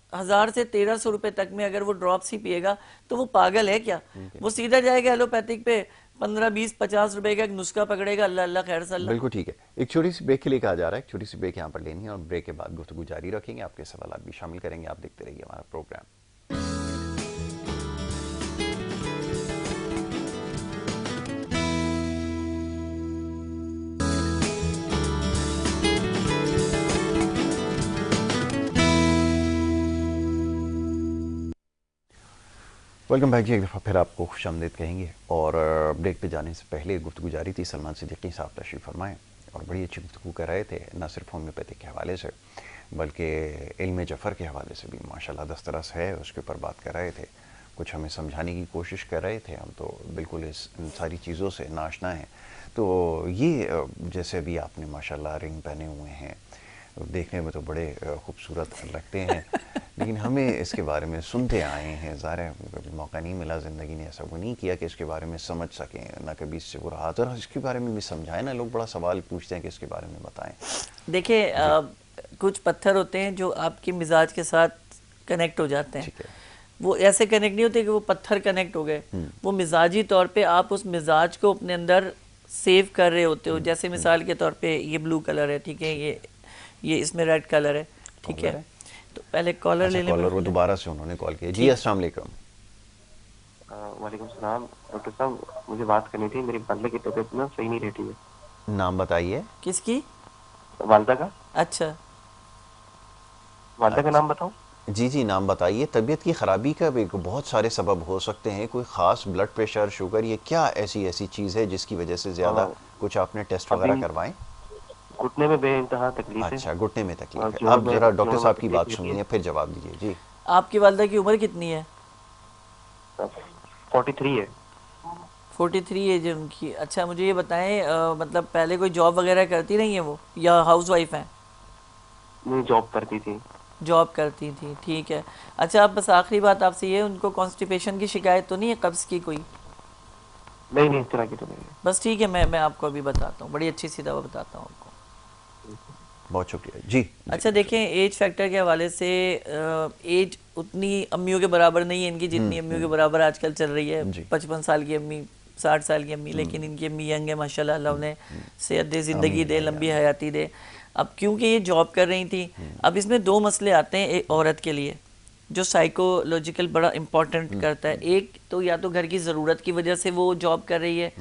से 1300 रुपए तक में अगर वो ड्रॉप्स ही पिएगा तो वो पागल है क्या? वो सीधा जाएगा एलोपैथिक पे, 15 20 50 रुपए का एक नुस्खा पकड़ेगा, अल्लाह अल्लाह खैर सल्ला। बिल्कुल ठीक है। एक छोटी सी ब्रेक के लिए कहा जा रहा है, एक छोटी सी ब्रेक यहाँ पर लेनी है और ब्रेक के बाद गुफ्तगू जारी रखेंगे, आपके सवाल भी शामिल करेंगे। आप देखते रहिए हमारा प्रोग्राम। वेलकम बैक जी, एक दफ़ा फिर आपको खुशामदीद कहेंगे। और ब्रेक पे जाने से पहले गुफ्तगू जारी थी, सलमान सिद्दीकी साहब तशरीफ़ फरमाएँ और बड़ी अच्छी गुफ्तगू कर रहे थे, न सिर्फ होम्योपैथिक के हवाले से बल्कि इल्म जफ़र के हवाले से भी माशाल्लाह दस्तरस है, उसके ऊपर बात कर रहे थे, कुछ हमें समझाने की कोशिश कर रहे थे। हम तो बिल्कुल इन सारी चीज़ों से नाशना हैं। तो ये जैसे अभी आपने माशाल्लाह रिंग पहने हुए हैं, देखने में तो बड़े खूबसूरत लगते हैं, लेकिन हमें इसके बारे में सुनते आए हैं, ज़ाहिर है कभी मौका नहीं मिला, ज़िंदगी ने ऐसा वो नहीं किया कि इसके बारे में समझ सकें, ना कभी इससे बुरा हाथ। और इसके बारे में भी समझाएं ना, लोग बड़ा सवाल पूछते हैं कि इसके बारे में बताएं। देखिए कुछ पत्थर होते हैं जो आपके मिजाज के साथ कनेक्ट हो जाते हैं। वो ऐसे कनेक्ट नहीं होते कि वो पत्थर कनेक्ट हो गए, वो मिजाजी तौर पे आप उस मिजाज को अपने अंदर सेव कर रहे होते हो। जैसे मिसाल के तौर पे ये ब्लू कलर है, ठीक है, ये इसमें रेड कलर है, ठीक है। तो पहले कॉलर ले लें। कॉलर वो दोबारा से उन्होंने कॉल किया। जी अस्सलाम वालेकुम। वालेकुम सलाम। डॉक्टर साहब मुझे बात करनी थी, मेरी वालदा की तबीयत ना सही नहीं रहती है। नाम बताइए। किसकी? वालदा का। अच्छा, वालदा का नाम बताऊं? जी जी नाम बताइए। तबीयत की ख़राबी का भी बहुत सारे सबब हो सकते हैं, कोई ख़ास ब्लड प्रेशर, शुगर, ये क्या ऐसी चीज़ है जिसकी वजह से ज़्यादा कुछ आपने टेस्ट वगैरह करवाएं? घुटने में बेइंतहा तकलीफ है। अच्छा, घुटने में तकलीफ है। आप जरा डॉक्टर साहब की बात सुनिए फिर जवाब दीजिए। जी, आपकी वालदा की उम्र कितनी है? 43 है। 43 एज है उनकी। अच्छा, मुझे ये बताएं मतलब पहले कोई जॉब वगैरह करती रही है वो, या हाउस वाइफ हैं? नहीं, जॉब करती थी। जॉब करती थी, ठीक है। अच्छा, आप बस आखिरी बात आपसे ये, उनको कॉन्स्टिपेशन की शिकायत तो नहीं है, कब्ज़ की कोई? नहीं, इस तरह की तो नहीं है। बस ठीक है, मैं आपको अभी बताता हूँ, बड़ी अच्छी सी दवा बताता हूँ आपको। बहुत शुक्रिया जी। अच्छा देखें, एज फैक्टर के हवाले से एज उतनी अम्मियों के बराबर नहीं है इनकी जितनी अम्मियों के बराबर आजकल चल रही है। 55 साल की अम्मी, 60 साल की अम्मी, लेकिन इनकी अम्मी यंग है माशाल्लाह, अल्लाह उन्हें सेहत दे, ज़िंदगी दे, लंबी हयाती दे। अब क्योंकि ये जॉब कर रही थी, अब इसमें दो मसले आते हैं एक औरत के लिए जो साइकोलॉजिकल बड़ा इम्पोर्टेंट करता है। एक तो या तो घर की ज़रूरत की वजह से वो जॉब कर रही है,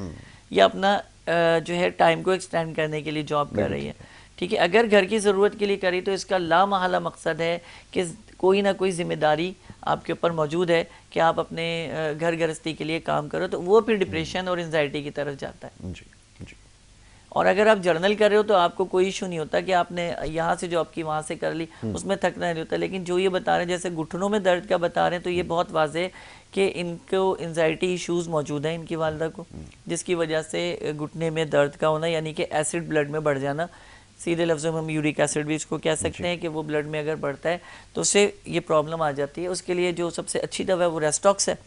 या अपना जो है टाइम को एक्सटेंड करने के लिए जॉब कर रही है, ठीक है। अगर घर की ज़रूरत के लिए करी तो इसका लामहला मकसद है कि कोई ना कोई जिम्मेदारी आपके ऊपर मौजूद है कि आप अपने घर गृहस्थी के लिए काम करो, तो वो फिर डिप्रेशन और एंजाइटी की तरफ जाता है। जी जी। और अगर आप जर्नल कर रहे हो तो आपको कोई इशू नहीं होता कि आपने यहाँ से जॉब की वहाँ से कर ली, उसमें थकना नहीं होता। लेकिन जो ये बता रहे हैं जैसे घुटनों में दर्द का बता रहे हैं, तो ये बहुत वाज़ेह है कि इनको एंजाइटी इश्यूज़ मौजूद हैं इनकी वालदा को, जिसकी वजह से घुटने में दर्द का होना, यानी कि एसिड ब्लड में बढ़ जाना। सीधे लफ्ज़ों में हम यूरिक एसिड भी इसको कह सकते हैं कि वो ब्लड में अगर बढ़ता है तो उससे ये प्रॉब्लम आ जाती है। उसके लिए जो सबसे अच्छी दवा है वो रेस्टॉक्स है,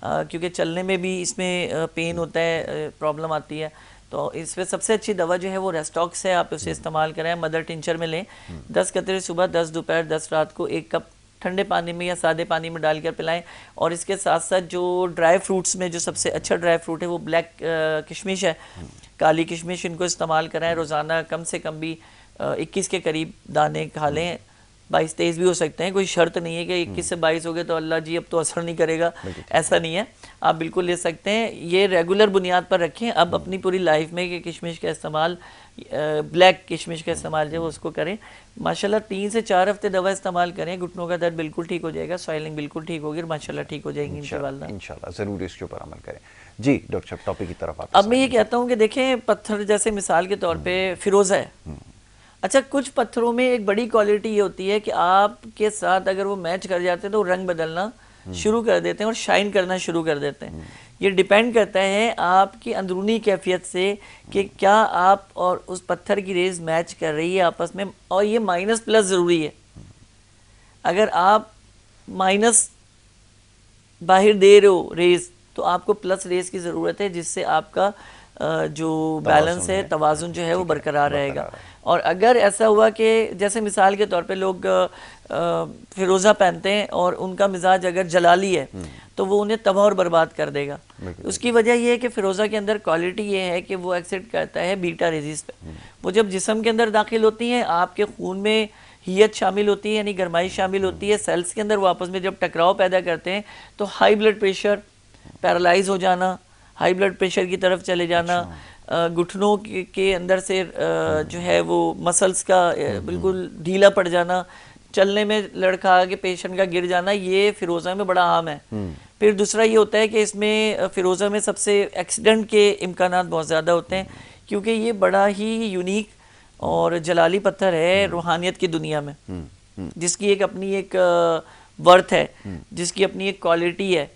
क्योंकि चलने में भी इसमें पेन होता है, प्रॉब्लम आती है। तो इसमें सबसे अच्छी दवा जो है वो रेस्टॉक्स है, आप उसे इस्तेमाल करें। मदर टिंचर में लें, 10 कतरे सुबह, 10 दोपहर, 10 रात को 1 कप ठंडे पानी में या सादे पानी में डालकर पिलाएं। और इसके साथ साथ जो ड्राई फ्रूट्स में जो सबसे अच्छा ड्राई फ्रूट है वो ब्लैक किशमिश है, काली किशमिश, इनको इस्तेमाल कराएं। रोज़ाना कम से कम भी 21 के करीब दाने खा लें। 22-23 भी हो सकते हैं, कोई शर्त नहीं है कि 21 से 22 हो गए तो अल्लाह जी अब तो असर नहीं करेगा, ऐसा नहीं है, आप बिल्कुल ले सकते हैं। ये रेगुलर बुनियाद पर रखें अब अपनी पूरी लाइफ में कि किशमिश का इस्तेमाल, ब्लैक किशमिश का इस्तेमाल जो है उसको करें। माशाल्लाह 3 से 4 हफ्ते दवा इस्तेमाल करें, घुटनों का दर्द बिल्कुल ठीक हो जाएगा, सॉइलिंग बिल्कुल ठीक होगी, माशाल्लाह ठीक हो जाएगी इंशाल्लाह। इंशाल्लाह ज़रूर इसके ऊपर अमल करें। जी डॉक्टर साहब, टॉपिक की तरफ अब मैं ये कहता हूँ कि देखें, पत्थर जैसे मिसाल के तौर पे फिरोज़ा है। अच्छा, कुछ पत्थरों में एक बड़ी क्वालिटी ये होती है कि आपके साथ अगर वो मैच कर जाते हैं तो रंग बदलना शुरू कर देते हैं और शाइन करना शुरू कर देते हैं। ये डिपेंड करता है आपकी अंदरूनी कैफियत से कि क्या आप और उस पत्थर की रेज मैच कर रही है आपस में। और ये माइनस प्लस ज़रूरी है। अगर आप माइनस बाहर दे रहे हो रेज तो आपको प्लस रेस की ज़रूरत है, जिससे आपका जो बैलेंस है, तवाज़ुन जो है वो बरकरार रहेगा। और अगर ऐसा हुआ कि जैसे मिसाल के तौर पे लोग फिरोज़ा पहनते हैं और उनका मिजाज अगर जलाली है तो वो उन्हें तबाह और बर्बाद कर देगा। उसकी वजह यह है कि फिरोज़ा के अंदर क्वालिटी ये है कि वो एक्सेप्ट करता है बीटा रेजिस्ट। वो जब जिस्म के अंदर दाखिल होती हैं, आपके खून में हियत शामिल होती है, यानी गर्माइश शामिल होती है, सेल्स के अंदर वो आपस में जब टकराव पैदा करते हैं तो हाई ब्लड प्रेशर, पैरालाइज हो जाना, हाई ब्लड प्रेशर की तरफ चले जाना, घुटनों के अंदर से जो है वो मसल्स का बिल्कुल ढीला पड़ जाना, चलने में लड़खड़ा के पेशेंट का गिर जाना, ये फिरोज़ा में बड़ा आम है। फिर दूसरा ये होता है कि इसमें फिरोज़ा में सबसे एक्सीडेंट के इम्कानात बहुत ज़्यादा होते हैं, क्योंकि ये बड़ा ही यूनिक और जलाली पत्थर है रूहानियत की दुनिया में, जिसकी एक अपनी एक वर्थ है, जिसकी अपनी एक क्वालिटी है।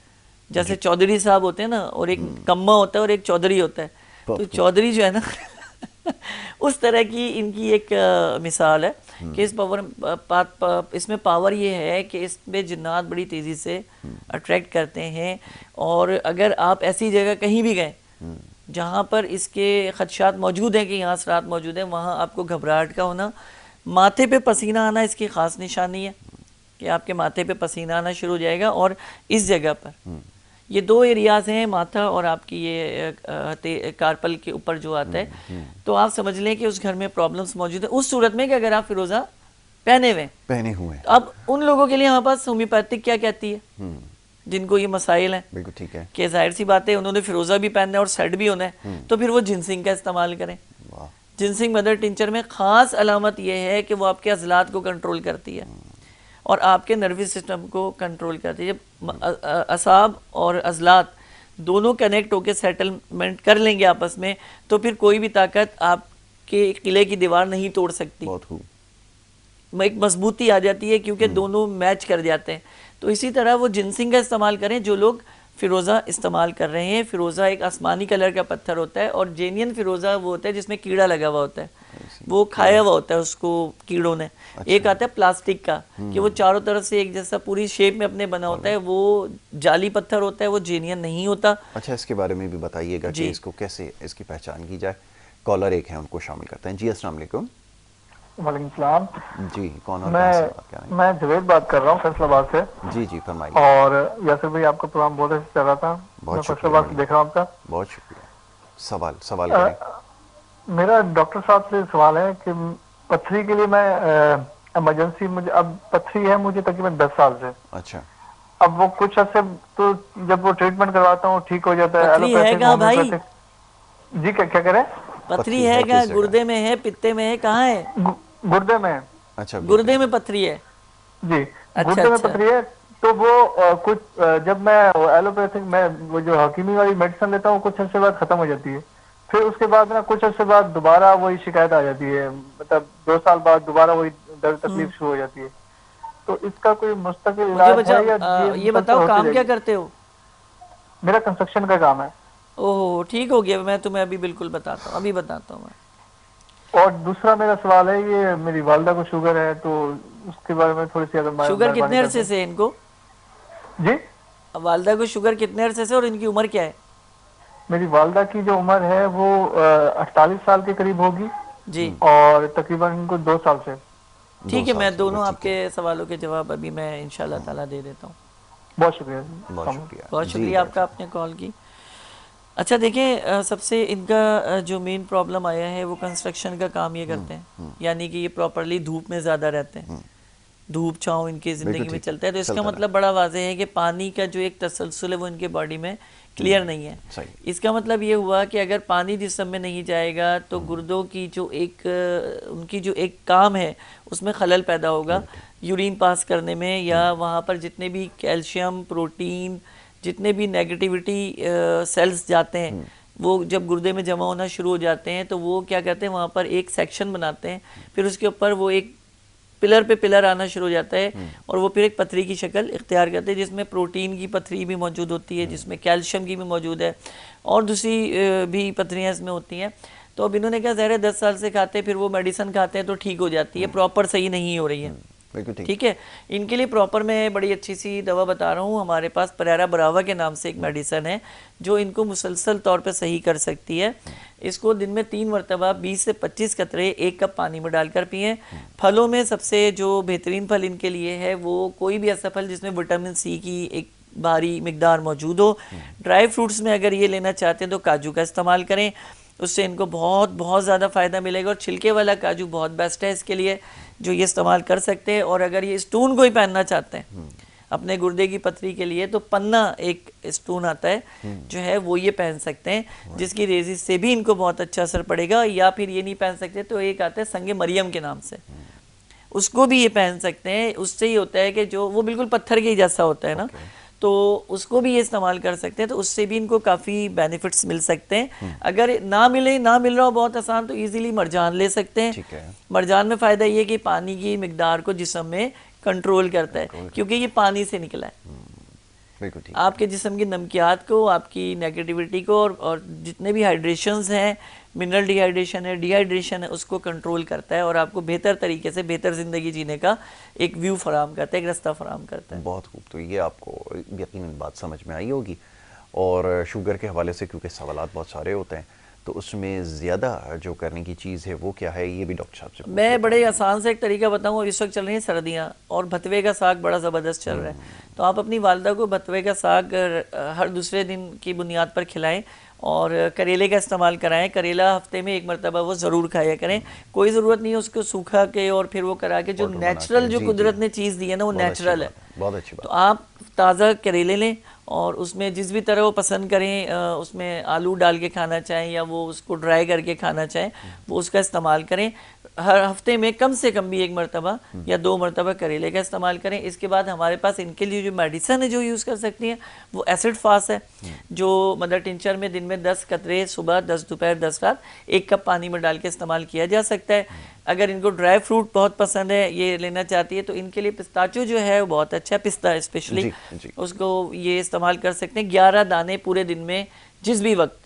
जैसे चौधरी साहब होते हैं ना, और एक कम्मा होता है और एक चौधरी होता है, तो चौधरी जो है ना उस तरह की इनकी एक मिसाल है कि इसमें पावर ये है कि इसमें जिन्नात बड़ी तेज़ी से अट्रैक्ट करते हैं। और अगर आप ऐसी जगह कहीं भी गए जहाँ पर इसके खदशात मौजूद हैं कि यहाँ असरात मौजूद हैं, वहाँ आपको घबराहट का होना, माथे पे पसीना आना इसकी ख़ास निशानी है कि आपके माथे पे पसीना आना शुरू हो जाएगा। और इस जगह पर ये दो एरियाज़ हैं, माथा और आपकी ये कारपल के ऊपर जो आता है, तो आप समझ लें कि उस घर में प्रॉब्लम्स मौजूद है। उस सूरत में कि अगर आप फिरोज़ा पहने हुए हैं, अब उन लोगों के लिए हमारे पास होम्योपैथिक क्या कहती है, जिनको ये मसाइल हैं, बिल्कुल ठीक है, कि जाहिर सी बात है उन्होंने फिरोज़ा भी पहनना है और सेट भी होना है, तो फिर वो जिनसिंग का इस्तेमाल करें। जिनसिंग मदर टिंचर में ख़ास अलामत यह है कि वो आपके अज़लात को कंट्रोल करती है और आपके नर्वस सिस्टम को कंट्रोल करती है। जब असाब और अज़लात दोनों कनेक्ट होकर सेटलमेंट कर लेंगे आपस में, तो फिर कोई भी ताकत आपके किले की दीवार नहीं तोड़ सकती, एक मजबूती आ जाती है, क्योंकि दोनों मैच कर जाते हैं। तो इसी तरह वो जिनसिंग का इस्तेमाल करें जो लोग फिरोज़ा इस्तेमाल कर रहे हैं। फिरोज़ा एक आसमानी कलर का पत्थर होता है, और जेनियन फिरोज़ा वो होता है जिसमें कीड़ा लगा हुआ होता है, वो खाया हुआ होता है उसको कीड़ों ने। एक आता है प्लास्टिक का कि वो चारों तरफ से एक जैसा पूरी शेप में अपने बना होता है, वो जाली पत्थर होता है, वो जेनियन नहीं होता। अच्छा, इसके बारे में भी बताइएगा कि इसको कैसे इसकी पहचान की जाए। कॉलर एक है, उनको शामिल करते हैं। जी अस्सलाम वालेकुम। वालेकुम सलाम जी, कौन और मैं जवेद बात कर रहा हूँ फैसलाबाद से। जी जी फरमाइए। और यासिर भाई, आपका प्रोग्राम बहुत अच्छा चल रहा था, मैं फैसलाबाद से देख रहा हूँ आपका। बहुत शुक्रिया। सवाल करें। मेरा डॉक्टर साहब से सवाल है कि पथरी के लिए मैं इमरजेंसी, मुझे अब पथरी है मुझे तकरीबन 10 साल से। अच्छा। अब वो कुछ अर्से तो जब वो ट्रीटमेंट करवाता हूँ ठीक हो जाता है। पथरी है क्या भाई? जी क्या करें? पथरी है क्या? गुर्दे में है, पित्ते में है, कहाँ है? गुर्दे में। अच्छा, गुर्दे में पथरी है जी। गुर्दे में पथरी है, तो वो कुछ जब मैं एलोपैथिक में वो जो हकीमी वाली मेडिसिन लेता हूँ, कुछ अर्से बाद खत्म हो जाती है। फिर उसके बाद ना कुछ अर्से बाद दोबारा वही शिकायत आ जाती है, मतलब 2 साल बाद दोबारा वही दर्द तकलीफ शुरू हो जाती है। तो इसका कोई मुस्तकिल इलाज है या ये बताओ काम क्या करते हो? मेरा कंस्ट्रक्शन का काम है। ओह ठीक हो गया, मैं तुम्हें अभी बिल्कुल बताता हूँ, अभी बताता हूँ मैं। और दूसरा मेरा सवाल है, ये मेरी वालदा को शुगर है, तो उसके बारे में थोड़ी सी अगर शुगर कितने अरसे से इनको? जी, वालदा को शुगर कितने अरसे से और इनकी उम्र क्या है? मेरी वालदा की जो उम्र है वो 48 साल के करीब होगी जी, और तकरीबन इनको 2 साल से। ठीक है, मैं दोनों आपके सवालों के जवाब अभी मैं इंशाल्लाह ताला दे देता हूँ। बहुत शुक्रिया। बहुत शुक्रिया आपका, आपने कॉल की। अच्छा देखें, सबसे इनका जो मेन प्रॉब्लम आया है वो कंस्ट्रक्शन का काम ये करते हैं, यानी कि ये प्रॉपरली धूप में ज़्यादा रहते हैं, धूप छाँव इनकी ज़िंदगी में चलता है। तो इसका मतलब बड़ा वाज़ेह है कि पानी का जो एक तसलसल है वो इनके बॉडी में क्लियर नहीं है। इसका मतलब ये हुआ कि अगर पानी जिस्म में नहीं जाएगा तो गुर्दों की जो एक उनकी जो एक काम है उसमें खलल पैदा होगा, यूरिन पास करने में, या वहाँ पर जितने भी कैल्शियम, प्रोटीन, जितने भी नेगेटिविटी सेल्स जाते हैं वो जब गुर्दे में जमा होना शुरू हो जाते हैं, तो वो क्या करते हैं, वहाँ पर एक सेक्शन बनाते हैं, फिर उसके ऊपर वो एक पिलर पे पिलर आना शुरू हो जाता है, और वो फिर एक पथरी की शक्ल इख्तियार करते हैं, जिसमें प्रोटीन की पथरी भी मौजूद होती है, जिसमें कैल्शियम की भी मौजूद है, और दूसरी भी पथरियाँ इसमें होती हैं। तो अब इन्होंने क्या, ज़ाहिर है 10 साल से खाते हैं, फिर वो मेडिसिन खाते हैं तो ठीक हो जाती है, प्रॉपर सही नहीं हो रही है। बिल्कुल ठीक। ठीक है, इनके लिए प्रॉपर मैं बड़ी अच्छी सी दवा बता रहा हूँ। हमारे पास परेरा ब्रावा के नाम से एक मेडिसन है जो इनको मुसलसल तौर पे सही कर सकती है। इसको दिन में 3 मरतबा 20 से 25 कतरे 1 कप पानी में डालकर पिएं। फलों में सबसे जो बेहतरीन फल इनके लिए है वो कोई भी ऐसा फल जिसमें विटामिन सी की एक भारी मिकदार मौजूद हो। ड्राई फ्रूट्स में अगर ये लेना चाहते हैं तो काजू का इस्तेमाल करें, उससे इनको बहुत बहुत ज़्यादा फ़ायदा मिलेगा। और छिलके वाला काजू बहुत बेस्ट है इसके लिए, जो ये इस्तेमाल कर सकते हैं। और अगर ये स्टून को ही पहनना चाहते हैं अपने गुर्दे की पथरी के लिए तो पन्ना एक स्टून आता है जो है वो ये पहन सकते हैं, जिसकी रेजिस से भी इनको बहुत अच्छा असर पड़ेगा। या फिर ये नहीं पहन सकते तो एक आता है संगे मरियम के नाम से, उसको भी ये पहन सकते हैं। उससे ही होता है कि जो वो बिल्कुल पत्थर के जैसा होता है ना, तो उसको भी ये इस्तेमाल कर सकते हैं, तो उससे भी इनको काफ़ी बेनिफिट्स मिल सकते हैं। अगर ना मिल रहा हो बहुत आसान तो इजीली मरजान ले सकते हैं। मरजान में फ़ायदा ये कि पानी की मिकदार को जिस्म में कंट्रोल करता है, क्योंकि ये पानी से निकला है। बिल्कुल ठीक। आपके जिस्म की नमकियात को, आपकी नेगेटिविटी को और जितने भी हाइड्रेशंस हैं, मिनरल डिहाइड्रेशन है, डिहाइड्रेशन है, उसको कंट्रोल करता है और आपको बेहतर तरीके से बेहतर ज़िंदगी जीने का एक व्यू फराम करता है, एक रास्ता फराम करता है। बहुत खूब। तो ये आपको यकीनन बात समझ में आई होगी। और शुगर के हवाले से क्योंकि सवालात बहुत सारे होते हैं तो उसमें ज़्यादा जो करने की चीज़ है वो क्या है, ये भी डॉक्टर साहब से मैं बड़े आसान से एक तरीका बताऊँ। और इस वक्त चल रही हैं सर्दियाँ और भतवे का साग बड़ा ज़बरदस्त चल रहा है, तो आप अपनी वालदा को भतवे का साग हर दूसरे दिन की बुनियाद पर खिलाएं और करेले का इस्तेमाल कराएं। करेला हफ्ते में 1 मरतबा वो ज़रूर खाया करें। कोई ज़रूरत नहीं है उसको सूखा के और फिर वो करा के, जो नेचुरल जो कुदरत ने चीज़ दी है ना वो नेचुरल है। बहुत अच्छी बात। तो आप ताज़ा करेले लें और उसमें जिस भी तरह वो पसंद करें, उसमें आलू डाल के खाना चाहें या वो उसको ड्राई करके खाना चाहें, वो उसका इस्तेमाल करें। हर हफ्ते में कम से कम भी 1 मरतबा या 2 मरतबा करेले का इस्तेमाल करें। इसके बाद हमारे पास इनके लिए जो मेडिसन है जो यूज़ कर सकती हैं वो एसिड फास्ट है, जो मदर टिंचर में दिन में 10 कतरे सुबह, 10 दोपहर, 10 रात 1 कप पानी में डाल के इस्तेमाल किया जा सकता है। अगर इनको ड्राई फ्रूट बहुत पसंद है, ये लेना चाहती है, तो इनके लिए पिस्ताचो जो है वो बहुत अच्छा है, पिस्ता स्पेशली, उसको ये इस्तेमाल कर सकते हैं 11 दाने पूरे दिन में जिस भी वक्त।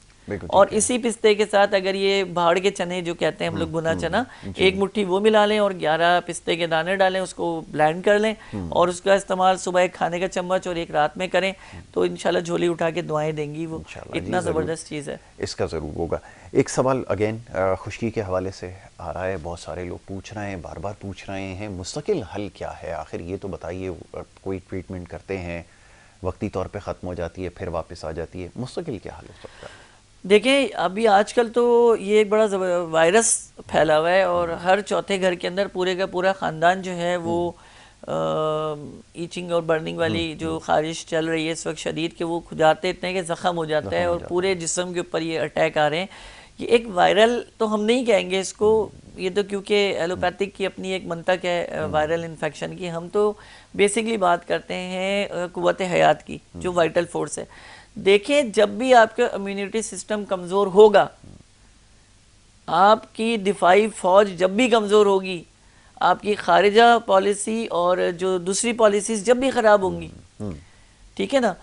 और इसी पिस्ते के साथ अगर ये भाड़ के चने जो कहते हैं हम लोग, भुना चना, 1 मुट्ठी वो मिला लें और 11 पिस्ते के दाने डालें, उसको ब्लेंड कर लें और उसका इस्तेमाल सुबह एक खाने का चम्मच और एक रात में करें तो इंशाल्लाह झोली उठा के दुआएं देंगी वो। इतना ज़बरदस्त चीज़ है, इसका ज़रूर होगा। एक सवाल अगेन खुश्की के हवाले से आ रहा है, बहुत सारे लोग पूछ रहे हैं, बार बार पूछ रहे हैं, मुस्तकिल हल क्या है आखिर, ये तो बताइए। कोई ट्रीटमेंट करते हैं, वक्ती तौर पे ख़त्म हो जाती है, फिर वापस आ जाती है, मुस्तकिल क्या हल हो सकता है? देखें अभी आजकल तो ये एक बड़ा वायरस फैला हुआ है और हर चौथे घर के अंदर पूरे का पूरा ख़ानदान जो है वो ईचिंग और बर्निंग वाली जो ख़ारिश चल रही है इस वक्त शदीद, के वो खुजाते इतने कि ज़ख़म हो जाता है और पूरे जिस्म के ऊपर ये अटैक आ रहे हैं। ये एक वायरल तो हम नहीं कहेंगे इसको, ये तो क्योंकि एलोपैथिक की अपनी एक मंतक है वायरल इन्फेक्शन की। हम तो बेसिकली बात करते हैं क़ुव्वत हयात की, जो वाइटल फोर्स है। देखें जब भी आपका इम्यूनिटी सिस्टम कमज़ोर होगा, आपकी दिफाई फौज जब भी कमज़ोर होगी, आपकी खारिजा पॉलिसी और जो दूसरी पॉलिसीज़ जब भी ख़राब होंगी, ठीक है ना,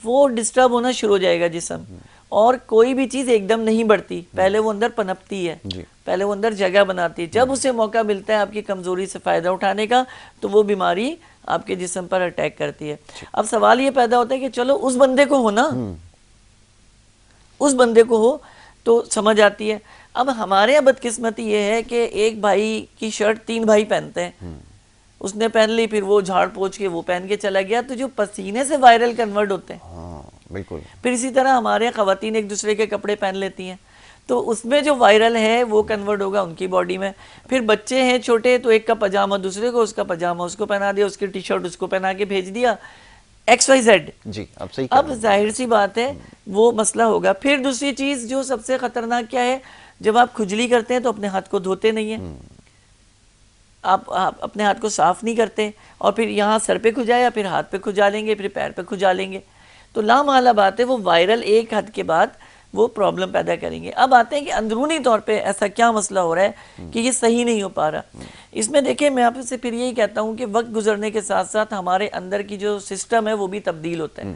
वो डिस्टर्ब होना शुरू हो जाएगा जिस्म। और कोई भी चीज़ एकदम नहीं बढ़ती, पहले वो अंदर पनपती है, पहले वो अंदर जगह बनाती है। जब उसे मौका मिलता है आपकी कमज़ोरी से फ़ायदा उठाने का, तो वो बीमारी आपके जिस्म पर अटैक करती है। अब सवाल ये पैदा होता है कि चलो उस बंदे को हो ना, उस बंदे को हो तो समझ आती है। अब हमारे यहाँ बदकिस्मती ये है कि एक भाई की शर्ट 3 भाई पहनते हैं, उसने पहन ली, फिर वो झाड़ पोंछ के वो पहन के चला गया, तो जो पसीने से वायरल कन्वर्ट होते हैं, बिल्कुल। फिर इसी तरह हमारे ख़वातीन एक दूसरे के कपड़े पहन लेती हैं, तो उसमें जो वायरल है वो कन्वर्ट होगा उनकी बॉडी में। फिर बच्चे हैं छोटे, तो एक का पजामा दूसरे को, उसका पजामा उसको पहना दिया, उसकी टी शर्ट उसको पहना के भेज दिया, XYZ जी। अब सही, अब जाहिर सी बात है वो मसला होगा। फिर दूसरी चीज़ जो सबसे ख़तरनाक क्या है, जब आप खुजली करते हैं तो अपने हाथ को धोते नहीं हैं, आप अपने हाथ को साफ़ नहीं करते और फिर यहाँ सर पे खुजाया, फिर हाथ पे खुजा लेंगे, फिर पैर पे खुजा लेंगे, तो लामाला बात है वो वायरल एक हद के बाद वो प्रॉब्लम पैदा करेंगे। अब आते हैं कि अंदरूनी तौर पे ऐसा क्या मसला हो रहा है कि ये सही नहीं हो पा रहा। इसमें देखिए मैं आपसे फिर यही कहता हूँ कि वक्त गुजरने के साथ साथ हमारे अंदर की जो सिस्टम है वो भी तब्दील होता है।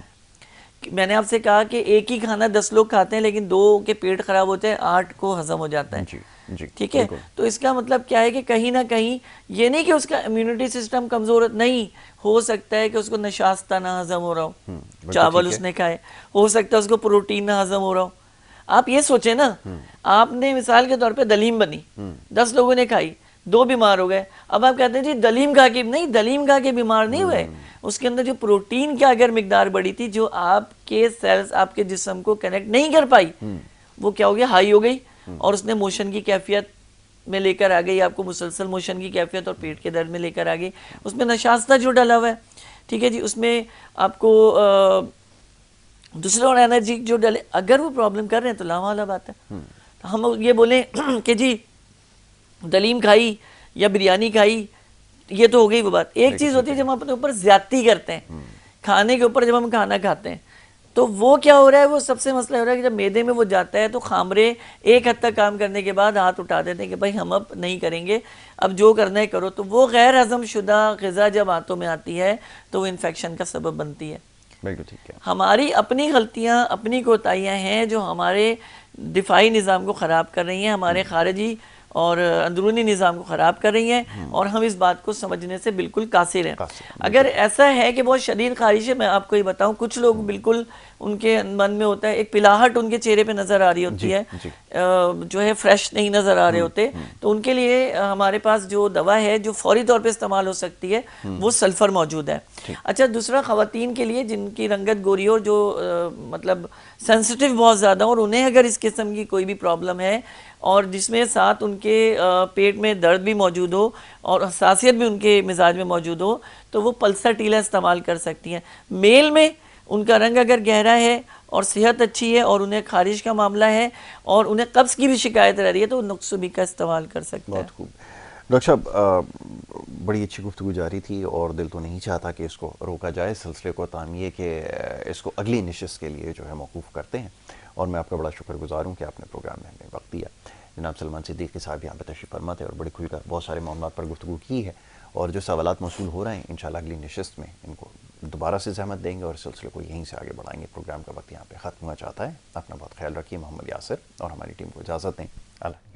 मैंने आपसे कहा कि एक ही खाना 10 लोग खाते हैं, लेकिन 2 के पेट खराब होते हैं, 8 को हजम हो जाता है। ठीक है, तो इसका मतलब क्या है कि कहीं ना कहीं ये नहीं कि उसका इम्यूनिटी सिस्टम कमजोर नहीं, हो सकता है कि उसको नशास्ता ना हजम हो रहा हो, चावल उसने खाए, हो सकता है उसको प्रोटीन ना हजम हो रहा हो। आप ये सोचे ना, आपने मिसाल के तौर पे दलीम बनी, 10 लोगों ने खाई, 2 बीमार हो गए, अब आप कहते हैं जी दलीम खा के, नहीं, दलीम खा के बीमार नहीं हुए, उसके अंदर जो प्रोटीन की अगर मिकदार बढ़ी थी जो आपके सेल्स आपके जिस्म को कनेक्ट नहीं कर पाई, वो क्या हो गया, हाई हो गई, और उसने मोशन की कैफियत में लेकर आ गई, आपको मुसलसल मोशन की कैफियत और पेट के दर्द में लेकर आ गई। उसमें नशास्ता जो डाला हुआ है, ठीक है जी, उसमें आपको दूसरा और एनर्जी जो डाले, अगर वो प्रॉब्लम कर रहे हैं तो लावाला बात है। तो हम ये बोलें कि जी दलीम खाई या बिरयानी खाई, ये तो हो गई वो बात। एक चीज़ होती है जब हम अपने ऊपर ज्यादती करते हैं खाने के ऊपर, जब हम खाना खाते हैं तो वो क्या हो रहा है, वो सबसे मसला हो रहा है कि जब मैदे में वो जाता है तो खामरे एक हद तक काम करने के बाद हाथ उठा देते हैं कि भाई हम अब नहीं करेंगे, अब जो करना है करो। तो वो गैर हजम शुदा ग़िज़ा जब हाथों में आती है तो वो इन्फेक्शन का सबब बनती है। बिल्कुल ठीक है। हमारी अपनी गलतियाँ, अपनी कोताहियाँ हैं जो हमारे दिफाई निज़ाम को ख़राब कर रही हैं, हमारे खारिजी और अंदरूनी निज़ाम को ख़राब कर रही हैं, और हम इस बात को समझने से बिल्कुल कासिर हैं। अगर ऐसा है कि बहुत शदीद ख़ारिश है, मैं आपको ये बताऊं, कुछ लोग बिल्कुल उनके मन में होता है, एक पिलाहट उनके चेहरे पे नज़र आ रही होती है, जो है फ्रेश नहीं नज़र आ रहे होते, तो उनके लिए हमारे पास जो दवा है जो फौरी तौर पर इस्तेमाल हो सकती है वो सल्फ़र मौजूद है। अच्छा, दूसरा, ख़वातीन के लिए जिनकी रंगत गोरी हो, जो मतलब सेंसिटिव बहुत ज़्यादा, और उन्हें अगर इस किस्म की कोई भी प्रॉब्लम है और जिसमें साथ उनके पेट में दर्द भी मौजूद हो और हसासियत भी उनके मिजाज में मौजूद हो, तो वो पल्सर टीला इस्तेमाल कर सकती हैं। मेल में उनका रंग अगर गहरा है और सेहत अच्छी है और उन्हें खारिश का मामला है और उन्हें कब्ज़ की भी शिकायत रह रही है, तो नुक्सुबी का इस्तेमाल कर सकते हैं। बहुत खूब डॉक्टर साहब, बड़ी अच्छी गुफ्तगू जारी थी और दिल तो नहीं चाहता कि इसको रोका जाए, सिलसिले को तामिए कि इसको अगली नशिस्त के लिए जो है मौकूफ़ करते हैं। और मैं आपका बड़ा शुक्रगुजार हूँ कि आपने प्रोग्राम में हमें वक्त दिया। जनाब सलमान सिद्दीकी साहब यहाँ पर तशरीफ़ फरमा थे और बड़ी खुलकर बहुत सारे मामलों पर गुफ्तगू की है, और जो सवालात मौसूल हो रहे हैं इंशाल्लाह अगली नशिस्त में इनको दोबारा से ज़हमत देंगे और सिलसिले को यहीं से आगे बढ़ाएंगे। प्रोग्राम का वक्त यहाँ पे ख़त्म हुआ चाहता है। अपना बहुत ख्याल रखिए। मोहम्मद यासिर और हमारी टीम को इजाज़त दें। अल्लाह।